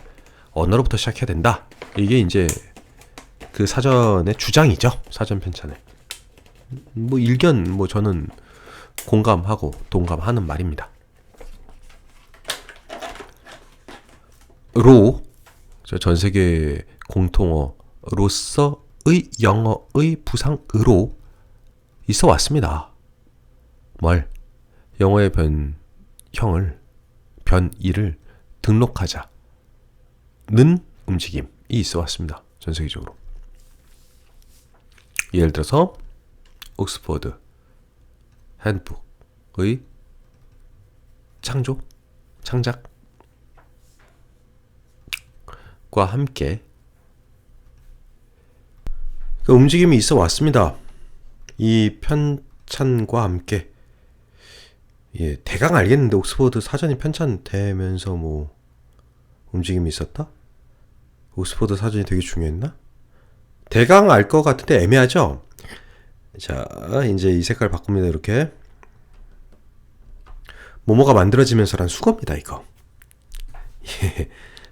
언어로부터 시작해야 된다. 이게 이제 그 사전의 주장이죠. 사전 편찬에. 뭐 일견 저는 공감하고 동감하는 말입니다. 전 세계 공통어로서의 영어의 부상으로 있어 왔습니다. 영어의 변이를 등록하자는 움직임이 있어 왔습니다. 전 세계적으로. 예를 들어서 옥스퍼드 핸드북의 창작과 함께 그 움직임이 있어 왔습니다. 이 편찬과 함께 예, 대강 알겠는데 옥스퍼드 사전이 편찬되면서 뭐 움직임이 있었다? 옥스퍼드 사전이 되게 중요했나? 대강 알 것 같은데 애매하죠? 자, 이제 이 색깔 바꿉니다. 이렇게 모모가 만들어지면서란 수거입니다. 이거. 예,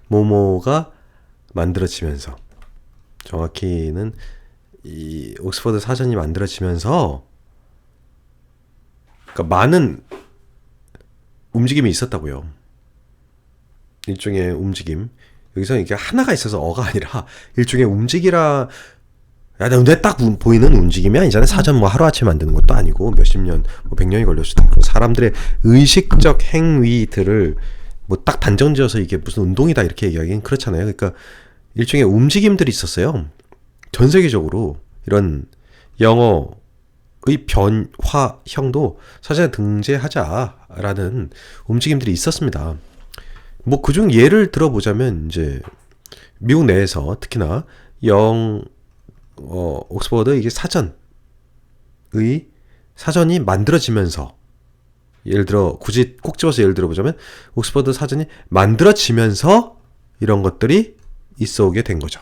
모모가 만들어지면서, 정확히는 이 옥스퍼드 사전이 만들어지면서, 그러니까 많은 움직임이 있었다고요. 일종의 움직임. 여기서 이게 하나가 있어서 어가 아니라 일종의 움직이라. 야, 눈에 딱 보이는 움직임이 아니잖아요. 사전 뭐 하루아침에 만드는 것도 아니고 몇십 년, 뭐 100년이 걸릴 수도 있고, 사람들의 의식적 행위들을 뭐 딱 단정 지어서 이게 무슨 운동이다 이렇게 얘기하기는 그렇잖아요. 그러니까 일종의 움직임들이 있었어요. 전 세계적으로 이런 영어의 변화형도 사전에 등재하자라는 움직임들이 있었습니다. 뭐 그중 예를 들어보자면 이제 미국 내에서 특히나 옥스퍼드 이게 사전이 만들어지면서, 예를 들어 굳이 꼭 집어서 예를 들어보자면 옥스퍼드 사전이 만들어지면서 이런 것들이 있어 오게 된 거죠.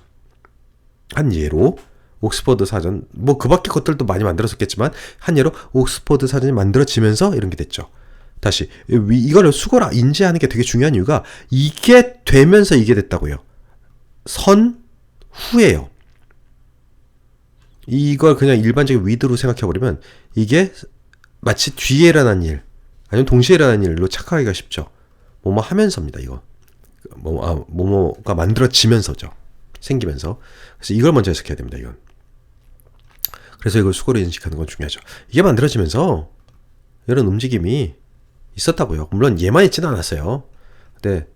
한 예로 옥스퍼드 사전, 뭐 그 밖에 것들도 많이 만들었었겠지만 한 예로 옥스퍼드 사전이 만들어지면서 이런 게 됐죠. 다시 이걸 수거라 인지하는 게 되게 중요한 이유가 이게 되면서 이게 됐다고요. 선 후에요. 이걸 그냥 일반적인 위드로 생각해버리면 이게 마치 뒤에 일어난 일 아니면 동시에 일어난 일로 착각하기가 쉽죠. 뭐뭐 하면서입니다. 이거 뭐뭐가 만들어지면서죠. 생기면서. 그래서 이걸 먼저 해석해야 됩니다. 이건. 그래서 이걸 수거로 인식하는 건 중요하죠. 이게 만들어지면서 이런 움직임이 있었다고요. 물론 얘만 있지는 않았어요. 근데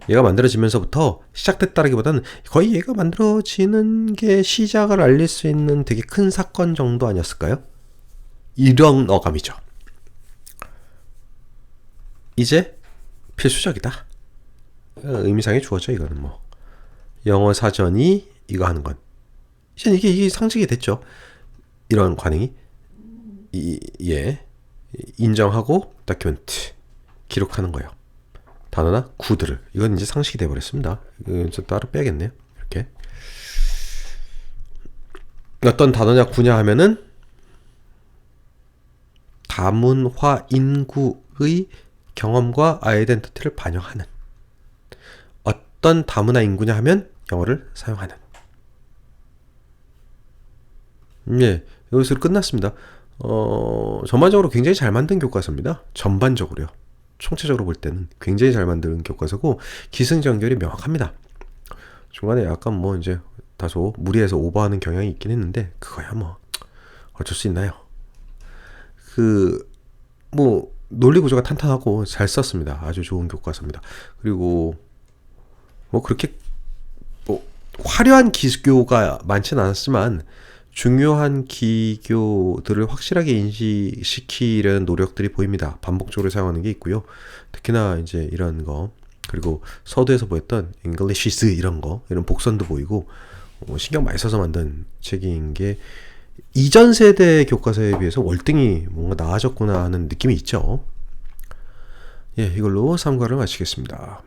얘가 만들어지면서부터 시작됐다라기보다는 거의 얘가 만들어지는 게 시작을 알릴 수 있는 되게 큰 사건 정도 아니었을까요? 이런 어감이죠. 이제 필수적이다. 의미상에 주어져. 이거는 뭐 영어 사전이 이거 하는 건 이제 이게 상징이 됐죠. 이런 관행이 인정하고 다큐멘트 기록하는 거예요. 단어나 구들을. 이건 이제 상식이 돼버렸습니다. 이건 좀 따로 빼야겠네요. 이렇게 어떤 단어냐 구냐 하면은 다문화 인구의 경험과 아이덴티티를 반영하는, 어떤 다문화 인구냐 하면 영어를 사용하는. 예, 여기서 끝났습니다. 전반적으로 굉장히 잘 만든 교과서입니다. 전반적으로요. 총체적으로 볼 때는 굉장히 잘 만든 교과서고 기승전결이 명확합니다. 중간에 약간 뭐 이제 다소 무리해서 오버하는 경향이 있긴 했는데 그거야 뭐 어쩔 수 있나요? 뭐 논리 구조가 탄탄하고 잘 썼습니다. 아주 좋은 교과서입니다. 그리고 뭐 그렇게 뭐 화려한 기교가 많지는 않았지만 중요한 기교들을 확실하게 인식시키려는 노력들이 보입니다. 반복적으로 사용하는 게 있고요. 특히나 이제 이런 거, 그리고 서두에서 보였던 잉글리시스 이런 거, 이런 복선도 보이고 신경 많이 써서 만든 책인 게 이전 세대 교과서에 비해서 월등히 뭔가 나아졌구나 하는 느낌이 있죠. 예, 이걸로 3과를 마치겠습니다.